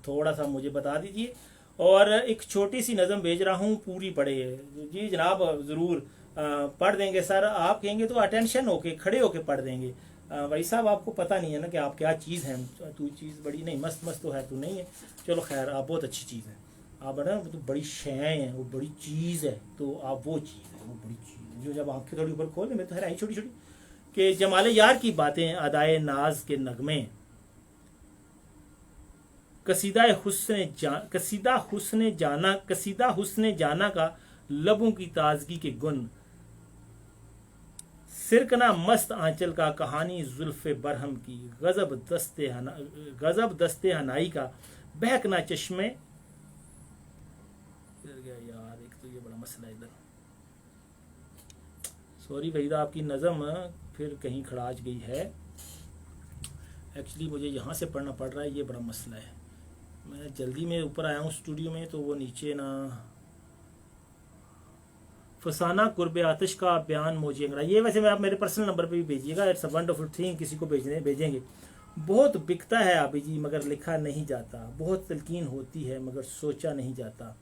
थोड़ा सा मुझे बता दीजिए। और एक छोटी सी नज़म भेज रहा हूँ, पूरी पढ़े। जी जनाब ज़रूर पढ़ देंगे सर। आप कहेंगे तो अटेंशन होके खड़े होके पढ़ देंगे। भाई साहब आपको पता नहीं है ना कि आप क्या चीज़ हैं। तू चीज़ बड़ी नहीं, मस्त तो है, तू नहीं है। चलो खैर, आप बहुत अच्छी चीज़ है। आप ना तो बड़ी शय है, वो बड़ी चीज़ है, तो आप वो चीज़ है, वो बड़ी चीज़ है जो जब आंखें थोड़ी ऊपर खोल, मेरे तो है छोटी छोटी कि जमाले यार की बातें, अदाए नाज के नगमे, कसीदा हुस्ने जाना का लबों की ताजगी के गुण, सिरकना मस्त आंचल का, कहानी जुल्फे बरहम की, गजब दस्ते हनाई का, बहकना चश्मे। यार एक तो ये बड़ा मसला इधर, सॉरी वहीदा आपकी नज़म फिर कहीं खड़ाज गई है। एक्चुअली मुझे यहाँ से पढ़ना पड़ रहा है, ये बड़ा मसला है। मैं जल्दी में ऊपर आया हूँ स्टूडियो में, तो वो नीचे ना फसाना कुर्बे आतिश का बयान मोजिएगा। ये वैसे मैं आप मेरे पर्सनल नंबर पे भी भेजिएगा। इट्स अ वंडरफुल थिंग, किसी को भेजेंगे। बहुत बिकता है आबी जी मगर लिखा नहीं जाता, बहुत तलकीन होती है मगर सोचा नहीं जाता,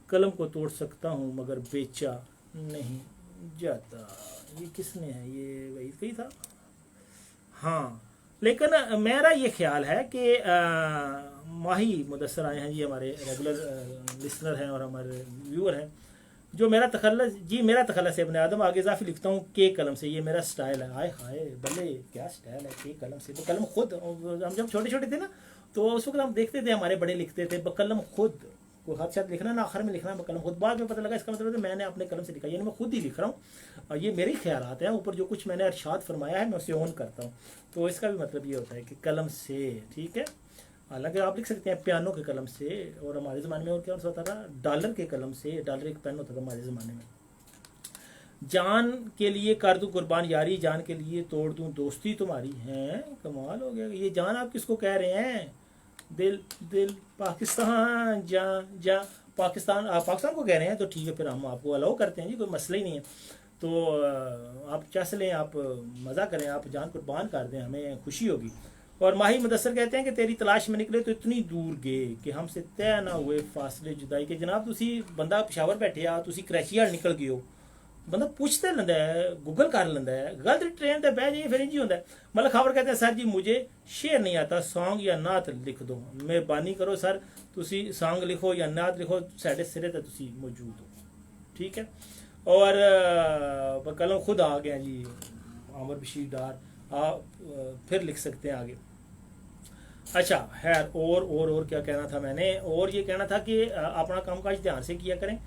कलम को तोड़ सकता हूँ मगर बेचा नहीं जाता। ये किसने है? ये वही कही था। हाँ, लेकिन मेरा ये ख्याल है कि माही मुदस्सर आए हैं जी, हमारे रेगुलर लिसनर हैं और हमारे व्यूअर हैं। जो मेरा तखल्लुस जी, मेरा तखल्लुस है इब्ने आदम, आगे इजाफी लिखता हूँ के कलम से, ये मेरा स्टाइल है। हाय हाय भले क्या स्टाइल है के कलम से। कलम खुद, हम जब छोटे छोटे थे ना तो उस वक्त हम देखते थे हमारे बड़े लिखते थे बकलम खुद, कोई हाथ साथ लिखना ना आखिर में लिखना बकलम खुद। बाद में पता लगा इसका मतलब है मैंने अपने कलम से लिखा, यानी मैं खुद ही लिख रहा हूँ और ये मेरे ख्यालात हैं, ऊपर जो कुछ मैंने इरशाद फरमाया है मैं उसे ऑन करता हूँ। तो इसका भी मतलब ये होता है कि कलम से, ठीक है। हालांकि आप लिख सकते हैं पियानो के कलम से, और हमारे ज़माने में और क्या होता था, डॉलर के कलम से। डॉलर एक पेन होता था हमारे ज़माने में। जान के लिए कर दूं कुर्बान यारी, जान के लिए तोड़ दूं दोस्ती तुम्हारी। है कमाल हो गया। ये जान आप किसको कह रहे हैं? दिल दिल पाकिस्तान जा जा, पाकिस्तान, आप पाकिस्तान को कह रहे हैं तो ठीक है, फिर हम आपको अलाउ करते हैं जी, कोई मसला ही नहीं है। तो आप चस लें, आप मज़ा करें, आप जान कुर्बान कर दें, हमें खुशी होगी। और माही मुदस्सर कहते हैं कि तेरी तलाश में निकले तो इतनी दूर गए कि हमसे तय ना हुए फासले जुदाई के। जनाब तुसी बंदा पेशावर बैठे आ, तुसी कराची वाल निकल गए हो, बंदा पूछते लेंदा है, गूगल कर लेंदा है, गलत ट्रेन ते बह जाइए फिर इंज होता है। मतलब खबर कहते हैं सर जी मुझे शेर नहीं आता, सॉन्ग या नात लिख दो। मेहरबानी करो सर, तुसी सॉन्ग लिखो या नात लिखो, साढ़े सिरे ते तुसी मौजूद हो, ठीक है। और कलम खुद आ गया जी, आमर बशीर डार, आप फिर लिख सकते हैं आगे। अच्छा खैर, और क्या कहना था मैंने, और ये कहना था कि अपना कामकाज ध्यान से किया करें।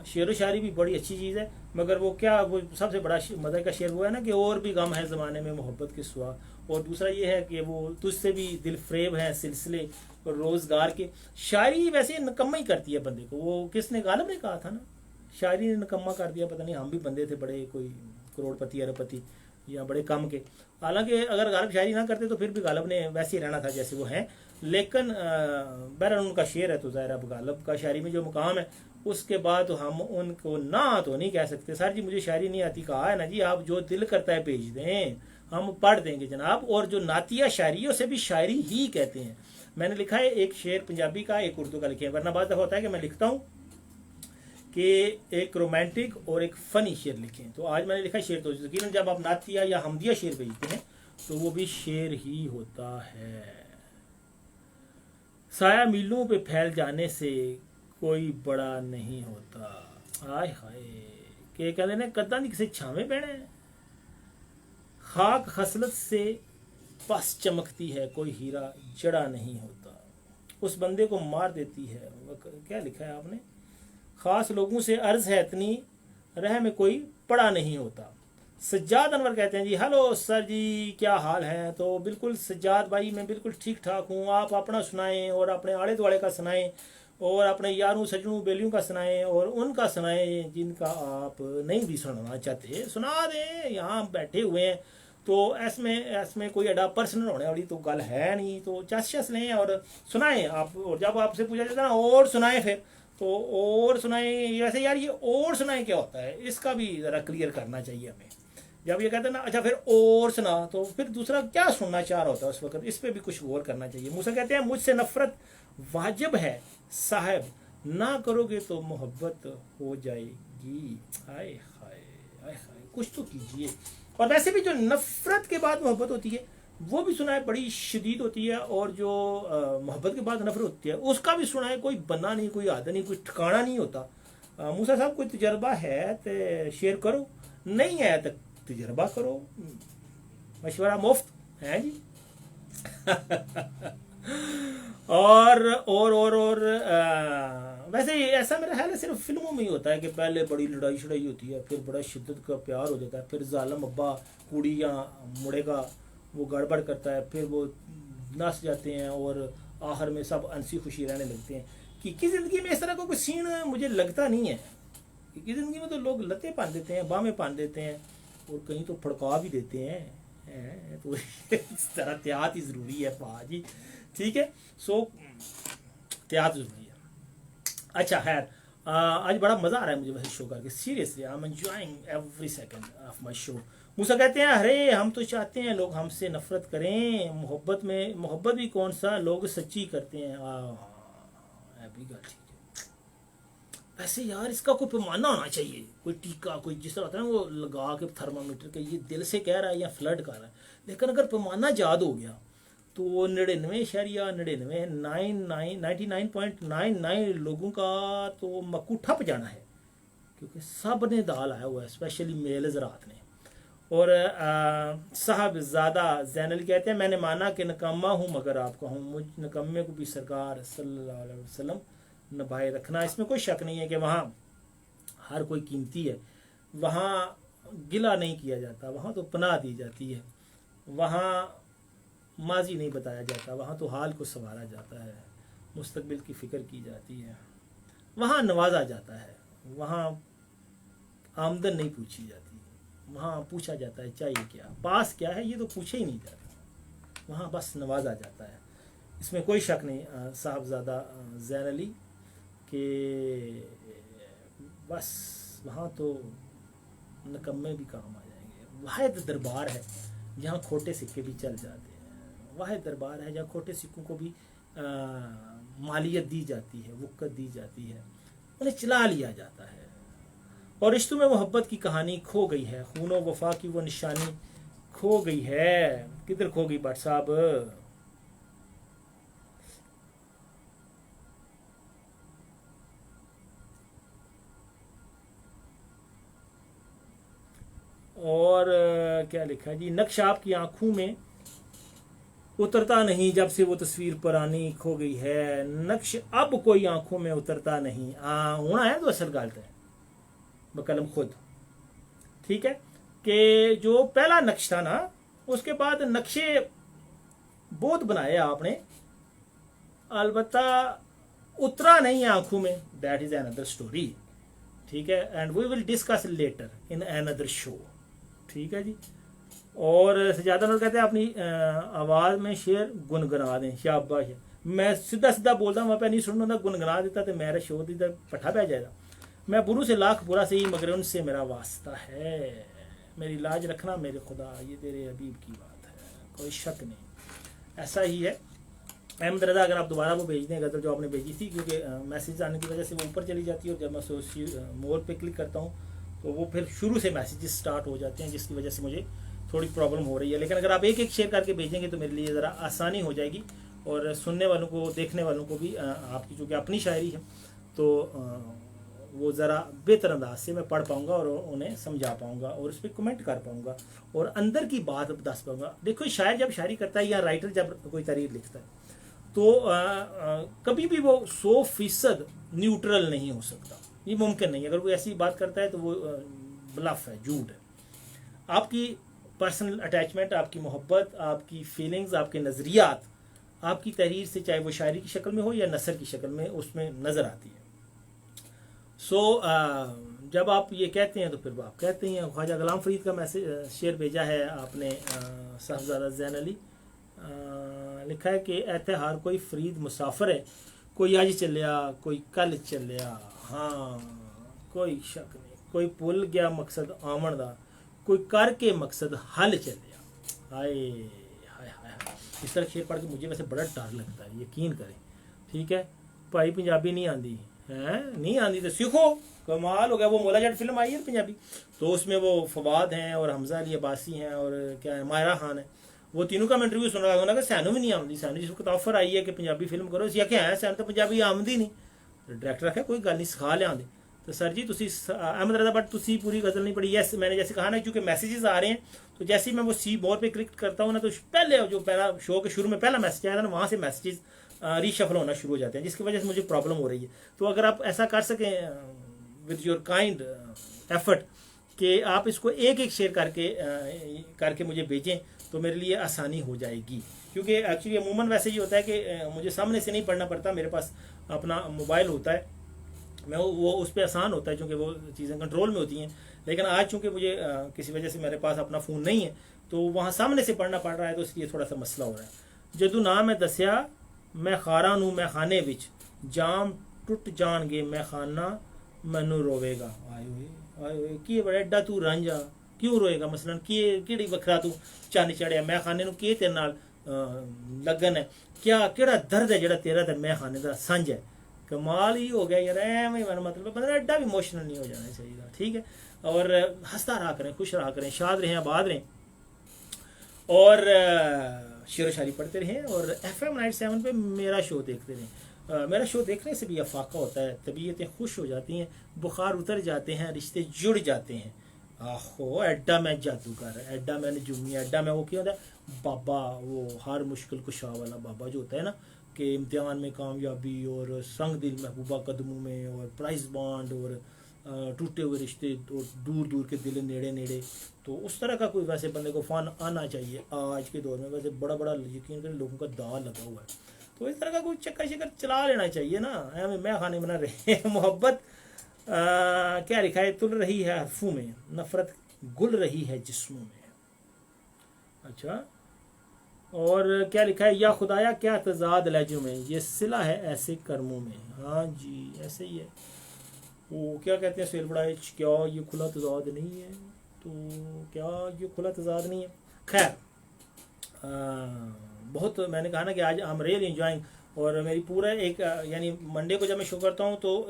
शेर व शायरी भी बड़ी अच्छी चीज़ है, मगर वो क्या, वो सबसे बड़ा मज़े का शेर वो है ना कि और भी गम है ज़माने में मोहब्बत के सिवा। और दूसरा ये है कि वो तुझसे भी दिल फ्रेब है सिलसिले और रोज़गार के। शायरी वैसे नकम्मा ही करती है बंदे को। वो किसने, गालिब ने कहा था ना, शायरी ने नकम्मा कर दिया। पता नहीं, हम भी बंदे थे बड़े कोई करोड़पति अरबपति या बड़े कम के। हालांकि अगर गालिब शायरी ना करते तो फिर भी गालिब ने वैसे ही रहना था जैसे वो हैं। लेकिन बहरहाल उनका शेर है तो ज़ाहिर अब गालिब का शायरी में जो मुकाम है उसके बाद तो हम उनको ना तो नहीं कह सकते। सर जी मुझे शायरी नहीं आती, कहा है ना जी, आप जो दिल करता है भेज दें, हम पढ़ देंगे जनाब। और जो नातिया शायरी उसे भी शायरी ही कहते हैं। मैंने लिखा है एक शेर पंजाबी का, एक उर्दू का लिखे हैं, वरना बात होता है कि मैं लिखता हूँ कि एक रोमांटिक और एक फ़नी शेर लिखें। तो आज मैंने लिखा शेर, तो यकीनन जब आप नातिया या हमदिया शेर भेजते हैं तो वो भी शेर ही होता है। साया मीलों पे फैल जाने से कोई बड़ा नहीं होता। हाय हाय, के कहते ने कदा नहीं किसी छावे पैने, खाक खसलत से बस चमकती है, कोई हीरा जड़ा नहीं होता। उस बंदे को मार देती है। क्या लिखा है आपने? खास लोगों से अर्ज है इतनी, रह में कोई पड़ा नहीं होता। सज्जाद अनवर कहते हैं जी, हेलो सर जी क्या हाल है? तो बिल्कुल सज्जाद भाई मैं बिल्कुल ठीक ठाक हूँ। आप अपना सुनाएं और अपने आले दुआले का सुनाएं और अपने यारों सजनों बेलियों का सुनाएं और उनका सुनाएं जिनका आप नहीं भी सुनना चाहते, सुना दें। यहाँ बैठे हुए हैं तो इसमें कोई एडा पर्सनल होने वाली तो गल है नहीं। तो चस लें और सुनाएं आप। और जब आपसे पूछा जाता है ना और सुनाएं, फिर तो और सुनाएं, वैसे यार ये और सुनाएं क्या होता है, इसका भी ज़रा क्लियर करना चाहिए हमें। जब ये कहते हैं ना अच्छा फिर और सुना, तो फिर दूसरा क्या सुनना चाह रहा होता है उस वक्त, इस पर भी कुछ गौर करना चाहिए। मूसा कहते हैं मुझसे नफरत वाजिब है साहब, ना करोगे तो मोहब्बत हो जाएगी। हाय हाय हाय हाय, कुछ तो कीजिए। और वैसे भी जो नफरत के बाद मोहब्बत होती है वो भी सुना है बड़ी शदीद होती है, और जो मोहब्बत के बाद नफरत होती है उसका भी सुना है कोई बना नहीं, कोई आदत नहीं, कोई ठिकाना नहीं होता। मूसा साहब कोई तजर्बा है तो शेयर करो, नहीं है तो तजर्बा करो, मशवरा मुफ्त है जी। और वैसे ऐसा मेरा ख्याल है सिर्फ फिल्मों में ही होता है कि पहले बड़ी लड़ाई शड़ाई होती है, फिर बड़ा शिद्दत का प्यार हो जाता है, फिर जालम अब्बा कुड़ी या मुड़े का वो गड़बड़ करता है, फिर वो नस जाते हैं और आखिर में सब हंसी खुशी रहने लगते हैं। कि ज़िंदगी में इस तरह का कोई सीन मुझे लगता नहीं है। कि ज़िंदगी में तो लोग लते पान देते हैं, बामें पान देते हैं और कहीं तो फड़का भी देते हैं। तो इस तरह एहतियात ही ज़रूरी है पाजी, ठीक है। सो एहतियात ज़रूरी है। अच्छा खैर, आज बड़ा मज़ा आ रहा है मुझे वैसे शो करके, seriously I am enjoying every second of my show. Musa कहते हैं अरे हम तो चाहते हैं लोग हमसे नफरत करें, मोहब्बत भी कौन सा लोग सच्ची करते हैं। भी गल ठीक है, ऐसे यार इसका कोई पैमाना होना चाहिए, कोई टीका, कोई जिस तरह होता है ना वो लगा के थर्मामीटर के, ये दिल से कह रहा है या फ्लड कर रहा है। लेकिन अगर पैमाना याद हो गया तो 99.99 लोगों का तो मक्कू ठप जाना है, क्योंकि सब ने दाल आया हुआ है, स्पेशली मेल हज़रात ने। और साहबजादा ज़ैनल कहते हैं, मैंने माना कि नकामा हूँ मगर आपका हूँ, मुझ नकम्मे को भी सरकार सल्लल्लाहु अलैहि वसल्लम निभाए रखना। इसमें कोई शक नहीं है कि वहाँ हर कोई कीमती है, वहाँ गिला नहीं किया जाता, वहाँ तो पनाह दी जाती है, वहाँ माजी नहीं बताया जाता, वहाँ तो हाल को संवारा जाता है, मुस्तकबिल की फ़िक्र की जाती है, वहाँ नवाजा जाता है, वहाँ आमदन नहीं पूछी जाती, वहाँ पूछा जाता है चाहिए क्या, पास क्या है, ये तो पूछे ही नहीं जाता, वहाँ बस नवाजा जाता है। इसमें कोई शक नहीं साहबजादा ज़ैन अली के बस वहाँ तो नकम्मे भी काम आ जाएंगे। वाहिद दरबार है जहाँ खोटे सिक्के भी चल जाते हैं, वाहिद दरबार है जहाँ खोटे सिक्कों को भी मालियत दी जाती है, वक़्त दी जाती है, उन्हें चला लिया जाता है। और रिश्तों में मोहब्बत की कहानी खो गई है, खूनो वफा की वो निशानी खो गई है। किधर खो गई भट्ट साहब? और क्या लिखा जी, नक्श आपकी आंखों में उतरता नहीं जब से वो तस्वीर पुरानी खो गई है, नक्श अब कोई आंखों में उतरता नहीं। होना है तो असल गलत है बकलम खुद, ठीक है, कि जो पहला नक्श था ना, उसके बाद नक्शे बहुत बनाए आपने, अलबत्ता उतरा नहीं आंखों में, दैट इज अनदर स्टोरी, ठीक है, and we will discuss later in another show, ठीक है जी। और सजादा नूर कहते हैं अपनी आवाज़ में शेर गुनगुना दें, शाबाश। मैं सीधा सीधा बोलता हूँ, वहाँ पे नहीं सुनना, गुनगुना देता तो मेरा शो इधर पठा पै जाएगा। मैं बुरू से लाख बुरा से ही मगर उनसे मेरा वास्ता है, मेरी लाज रखना मेरे खुदा, ये तेरे हबीब की बात है, कोई शक नहीं, ऐसा ही है। अहमद रज़ा अगर आप दोबारा वो भेज दें गज़ल जो आपने भेजी थी, क्योंकि मैसेज आने की वजह से वो ऊपर चली जाती है, और जब मैं मोर पे क्लिक करता हूँ तो वो फिर शुरू से मैसेजेस स्टार्ट हो जाते हैं, जिसकी वजह से मुझे थोड़ी प्रॉब्लम हो रही है। लेकिन अगर आप एक एक शेयर करके भेजेंगे तो मेरे लिए ज़रा आसानी हो जाएगी, और सुनने वालों को, देखने वालों को भी आपकी चूँकि अपनी शायरी है तो वो ज़रा बेहतर अंदाज से मैं पढ़ पाऊँगा और उन्हें समझा पाऊँगा और उस पर कमेंट कर पाऊँगा और अंदर की बात दस पाऊँगा। देखो, शायर जब शायरी करता है या राइटर जब कोई तहरीर लिखता है तो कभी भी वो 100% न्यूट्रल नहीं हो सकता, ये मुमकिन नहीं है। अगर कोई ऐसी बात करता है तो वो ब्लफ है, झूठ है। आपकी पर्सनल अटैचमेंट, आपकी मोहब्बत, आपकी फीलिंग्स, आपके नज़रियात आपकी तहरीर से, चाहे वो शायरी की शक्ल में हो या नसर की शक्ल में, उसमें नज़र आती है। जब आप ये कहते हैं तो फिर आप कहते हैं। ख्वाजा गुलाम फरीद का मैसेज शेर भेजा है आपने, साहबजादा ज़ैन अली लिखा है कि एतहार कोई फरीद मुसाफिर है, कोई अज चलिया कोई कल चलिया, हाँ कोई शक नहीं, कोई भुल गया मकसद आमन दा, कोई करके मकसद हल चलिया। हाय हाय हाय, इस तरह शेर पढ़ के मुझे वैसे बड़ा डर लगता है, यकीन करें, ठीक है भाई। पंजाबी नहीं आती है, नहीं आती तो सीखो, कमाल हो गया। वो मौला जट फिल्म आई है पंजाबी, तो उसमें वो फवाद हैं और हमजा अली अब्बासी हैं और क्या है मायरा खान है, वो तीनों का मैं इंटरव्यू सुन रहा था। उन्होंने कहा सैनू भी नहीं आती, सैनू जिसको ऑफर आई है कि पंजाबी फिल्म करो, इस क्या है सैन तो पंजाबी आमदी नहीं, डायरेक्टर आख्या कोई गल नहीं सिखा लिया। तो सर जी तुसी अहमद रज़ा बट तुसी पूरी गज़ल नहीं पढ़ी। यस, मैंने जैसे कहा ना, क्योंकि मैसेजेस आ रहे हैं, तो जैसे ही मैं वो सी मोर पे क्लिक करता हूँ ना, तो पहले जो पहला शो के शुरू में पहला मैसेज आया था ना, वहाँ से मैसेजेस रीशफल होना शुरू हो जाते हैं, जिसकी वजह से मुझे प्रॉब्लम हो रही है। तो अगर आप ऐसा कर सकें विद योर काइंड एफर्ट कि आप इसको एक एक शेयर करके मुझे भेजें, तो मेरे लिए आसानी हो जाएगी। क्योंकि एक्चुअली अमूमन वैसे ही होता है कि मुझे सामने से नहीं पढ़ना पड़ता, मेरे पास अपना मोबाइल होता है, मैं वो उस पर आसान होता है क्योंकि वो चीज़ें कंट्रोल में होती हैं। लेकिन आज चूँकि मुझे किसी वजह से मेरे पास अपना फ़ोन नहीं है, तो वहाँ सामने से पढ़ना पड़ रहा है, तो इसलिए थोड़ा सा मसला हो रहा है। जदू ना मैं दसिया मैं खारा नूं मैं खाने विच, जाम टुट जाणगे मैं खाना मैनू रोवेगा। आए हुए की बड़ा एडा तू रांझा क्यों रोएगा, मसलन कि वखरा तू चन्न चढ़िया, मैं खाने नूं तेरे नाल लगन है, क्या केड़ा दर्द है जड़ा तेरा ते मैं खाने दा सांझ है। कमाल ही हो गया यार, मतलब बंदा एड्डा भी इमोशनल नहीं हो जाना चाहिए था, ठीक है। और हंसता रहा करें, खुश रहा करें, शाद रहें, आबाद रहें, और शेर व शायरी पढ़ते रहें, और FM 97 पे मेरा शो देखते रहें। मेरा शो देखने से भी अफाका होता है, तबीयतें खुश हो जाती हैं, बुखार उतर जाते हैं, रिश्ते जुड़ जाते हैं। आहो एड्डा मैं जादूगर, एड्डा मैं नजूमी, एड्डा मैं वो क्या होता है बाबा, वो हर मुश्किल कुशा वाला बाबा जो होता है ना, कि इम्तिहान में कामयाबी और संग दिल महबूबा कदमों में, और प्राइज बॉन्ड, और टूटे हुए रिश्ते, और दूर दूर के दिल नेड़े नेड़े। तो उस तरह का कोई वैसे बंदे को फ़न आना चाहिए आज के दौर में। वैसे बड़ा बड़ा यकीन करें लोगों का दाल लगा हुआ है, तो इस तरह का कोई चक्कर शक्कर चला लेना चाहिए ना। मैं खाने बना रहे मोहब्बत क्या लिखा है, तुल रही है हरफों में, नफरत गुल रही है जिस्मों में। अच्छा, और क्या लिखा है, या खुदाया क्या तजाद लहजों में, ये सिला है ऐसे कर्मों में। हाँ जी ऐसे ही है। वो क्या कहते हैं सुहेल बड़ा, क्या ये खुला तजाद नहीं है, तो क्या ये खुला तजाद नहीं है। खैर बहुत मैंने कहा ना कि आज आई एम रियली एंजॉइंग, और मेरी पूरा एक यानी मंडे को जब मैं शो करता हूँ तो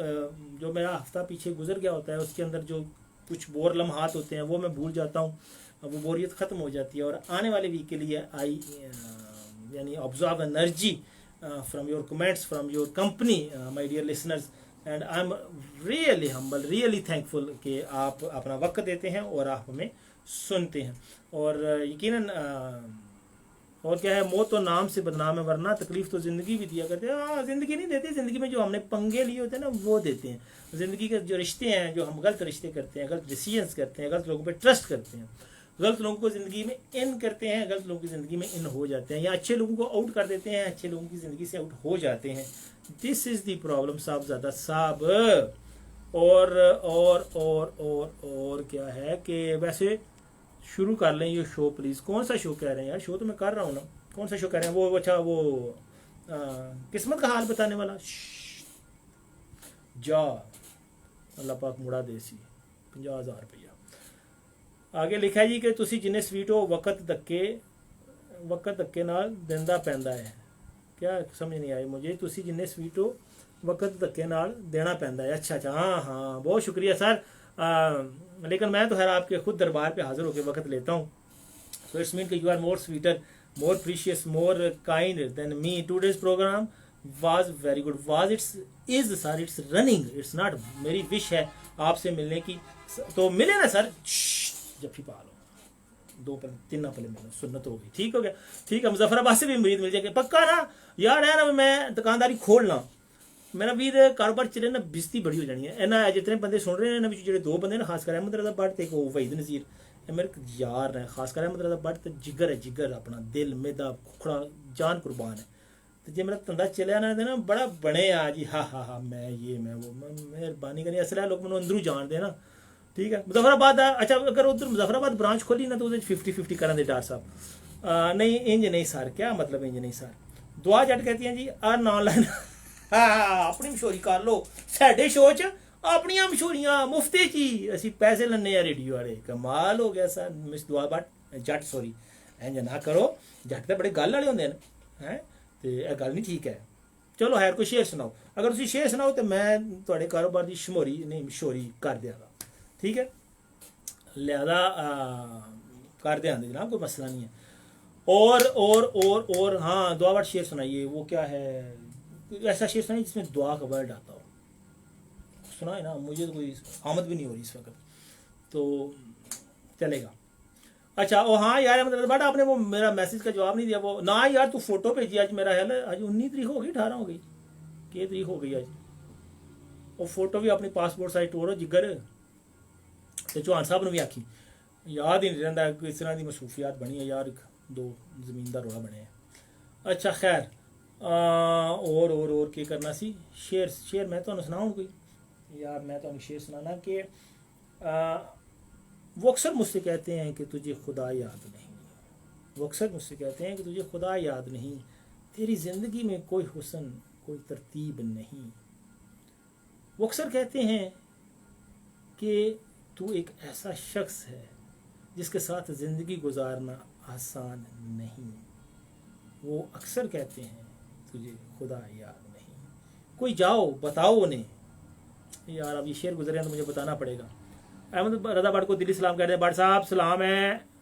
जो मेरा हफ्ता पीछे गुजर गया होता है उसके अंदर जो कुछ बोर लम्हात होते हैं वो मैं भूल जाता हूँ, वो बोरियत ख़त्म हो जाती है। और आने वाले वीक के लिए आई यानी observe energy from your comments, from your company my dear listeners, and I am really humble, really thankful कि आप अपना वक्त देते हैं और आप हमें सुनते हैं। और यकीनन और क्या है, मौत तो नाम से बदनाम है, वरना तकलीफ तो ज़िंदगी भी दिया करते हैं। हाँ ज़िंदगी नहीं देती, ज़िंदगी में जो हमने पंगे लिए होते हैं ना वो देते हैं। ज़िंदगी के जो रिश्ते हैं, जो हम गलत रिश्ते करते हैं, गलत डिसीजंस करते हैं, गलत लोगों पे ट्रस्ट करते हैं, गलत लोगों को ज़िंदगी में इन करते हैं, गलत लोगों की ज़िंदगी में इन हो जाते हैं, या अच्छे लोगों को आउट कर देते हैं, अच्छे लोगों की ज़िंदगी से आउट हो जाते हैं। दिस इज़ दी प्रॉब्लम साहबजादा साहब। और क्या है कि वैसे शुरू कर लें ये शो प्लीज़। कौन सा शो कह रहे हैं यार, शो तो मैं कर रहा हूँ ना, कौन सा शो कह रहे हैं। वो अच्छा वो किस्मत का हाल बताने वाला जा, अल्लाह पाक मुड़ा देसी 50,000 रुपया। आगे लिखा है जी कि तुसी जिन्हें स्वीट हो वक्त धक्के नाल देंदा पैंदा है। क्या समझ नहीं आई मुझे, तुसी जिन्हें स्वीट हो वक्त धक्के नाल देना पैंदा है। अच्छा अच्छा, हाँ बहुत शुक्रिया सर। लेकिन मैं तो खैर आपके खुद दरबार पे हाजिर होकर वक्त लेता हूँ। सो इट्स मीन कि you are more sweeter, more precious, more kind than me. Today's programme was very good. Was it's is sir, it's running, it's not. मेरी विश है आपसे मिलने की, तो मिले ना सर, जब भी पालो 2-3 पले मिलो, सुन्नत हो गई। ठीक हो गया, ठीक है। मुजफ्फराबाद से भी उम्मीद मिल जाएगी पक्का ना यार। है ना, मैं दुकानदारी खोलना मेरा वीर कारोबार चले ना, बिजती बड़ी हो जानी है ना। जितने बंदे सुन रहे हैं ना, जो 2 बंदे ना, खासकर अहमद रजा भट्ट ते वहीद नज़ीर, मेरे यार है। खासकर अहमद रजा भट्ट जिगर है, जिगर अपना दिल मेदा खुखड़ा जान कुर्बान है। तो जो मेरा धंधा चलिया ना बड़ा बने आ जी, हाँ मैं ये मैं वो, मेहरबानी करिए। असला लोग मैंने अंदरू जान दे ना, ठीक है। मुजफ्फराबाद अच्छा, अगर उधर मुजफ्फराबाद ब्रांच खोली ना तो 50-50 करें दे डॉक्टर साहब। नहीं इंज नहीं सर, क्या मतलब इंज नहीं सर। दुआ जट कहती हैं जी अर्न ऑनलाइन अपनी मशहूरी कर लो। साडे शो च अपनियां मशहूरियां मुफ्ते च ही असी पैसे लैने रेडियो वाले। कमाल हो गया सर। मिस दुआ भट्ट जट, सॉरी इंज ना करो, जट तो बड़े गल वाले होंगे हैं, तो यह गल नहीं ठीक है। चलो खैर कोई शेर सुनाओ, अगर तुम शेर सुनाओ तो मैं थोड़े कारोबार की शमोरी नहीं मशहूरी कर देंगा, ठीक है। लिहाजा कर देंगे जनाब, कोई मसला नहीं है। और हाँ दुआ भट्ट शेर सुनाइए। वो क्या है, ऐसा शेर सुनाइए जिसमें दुआ का वर्ड आता हो। सुना है ना, मुझे तो कोई आमद भी नहीं हो रही इस वक्त, तो चलेगा। अच्छा ओ हाँ यार, मतलब बट आपने वो मेरा मैसेज का जवाब नहीं दिया। वो ना यार तू फोटो भेजी आज, मेरा है आज 19 तारीख हो गई, 18 हो गई, क्या तारीख हो गई आज। वो फोटो भी अपनी पासपोर्ट साइज टोड़ो जिगर, तो चौहान साहब ने भी आखी, याद ही नहीं रहा किस तरह की मसरूफियात बनी है यार, 2 जमीन का रोड़ा बने। अच्छा खैर और क्या करना सी। शेर मैं तो सुनाऊँ कोई यार, मैं तो शेर सुनाना कि वो अक्सर मुझसे कहते हैं कि तुझे खुदा याद नहीं, वो अक्सर मुझसे कहते हैं कि तुझे खुदा याद नहीं, तेरी ज़िंदगी में कोई हुस्न कोई तरतीब नहीं। वो अक्सर कहते हैं कि तू एक ऐसा शख्स है जिसके साथ ज़िंदगी गुजारना आसान नहीं। वो अक्सर कहते हैं तुझे खुदा याद नहीं, कोई जाओ बताओ उन्हें। यार अब ये शेर गुजरे हैं तो मुझे बताना पड़ेगा। अहमद रजा भट्ट को दिली सलाम कहते हैं। भट्ट साहब सलाम है।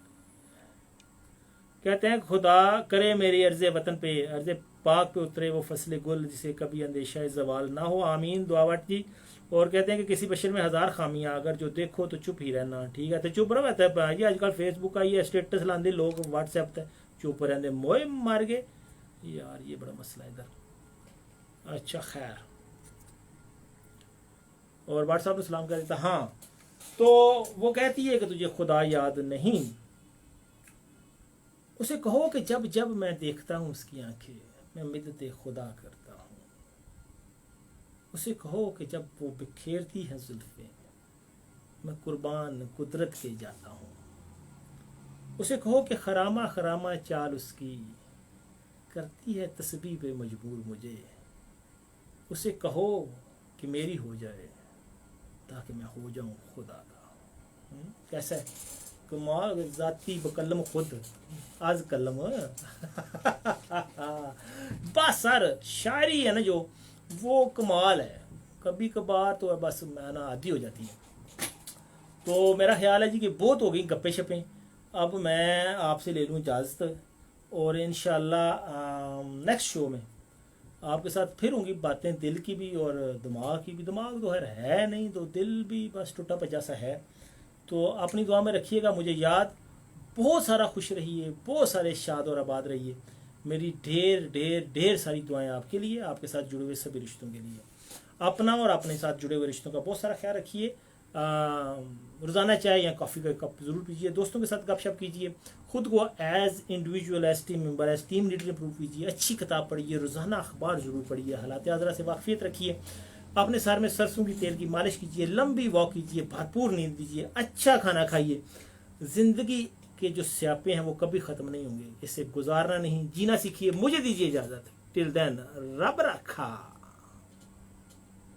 कहते हैं खुदा करे मेरी अर्ज़ वतन पे, अर्ज़ पाक पे उतरे वो फसल गुल जिसे कभी अंदेशा जवाल ना हो, आमीन। दुआ भट्ट जी। और कहते हैं कि किसी बशर में 1000 खामियां, अगर जो देखो तो चुप ही रहना। ठीक है, तो चुप रहो है जी। आजकल फेसबुक आई है, स्टेटस लाते लोग, व्हाट्सएप तक चुप रहते, मोए मार गए यार, ये बड़ा मसला है इधर। अच्छा खैर, और व्हाट्सएप ने सलाम कर देता। हाँ, तो वो कहती है कि तुझे खुदा याद नहीं। उसे कहो कि जब जब मैं देखता हूं उसकी आंखें, मैं मिन्नते खुदा करता हूं। उसे कहो कि जब वो बिखेरती है जुल्फें, मैं कुर्बान कुदरत के जाता हूं। उसे कहो कि खरामा खरामा चाल उसकी करती है तस्बीह पे मजबूर मुझे। उसे कहो कि मेरी हो जाए ताकि मैं हो जाऊं खुदा का। कैसा है कमाल, जाती बकलम खुद आज कलम। बस सर शायरी है ना जो, वो कमाल है। कभी कभार तो बस मैं ना आदि हो जाती है। तो मेरा ख्याल है जी कि बहुत हो गई गप्पे शप्पे। अब मैं आपसे ले लूँ इजाज़त, और इंशाल्लाह नेक्स्ट शो में आपके साथ फिर होंगी बातें, दिल की भी और दिमाग की भी। दिमाग तो है नहीं, तो दिल भी बस टूटा पजा सा है। तो अपनी दुआ में रखिएगा मुझे याद। बहुत सारा खुश रहिए, बहुत सारे शाद और आबाद रहिए। मेरी ढेर ढेर ढेर सारी दुआएं आपके लिए, आपके साथ जुड़े हुए सभी रिश्तों के लिए। अपना और अपने साथ जुड़े हुए रिश्तों का बहुत सारा ख्याल रखिए। रोज़ाना चाय या कॉफ़ी का कप ज़रूर पीजिए, दोस्तों के साथ गपशप कीजिए, खुद को as individual, as team member, as team leader improve कीजिए। अच्छी किताब पढ़िए, रोज़ाना अखबार ज़रूर पढ़िए, हालात आज़रा से वाकफियत रखिए। अपने सर में सरसों की तेल की मालिश कीजिए, लंबी वॉक कीजिए, भरपूर नींद दीजिए, अच्छा खाना खाइए। ज़िंदगी के जो स्यापे हैं वो कभी ख़त्म नहीं होंगे, इसे गुजारना नहीं जीना सीखिए। मुझे दीजिए इजाज़त। टिल देन रब रखा।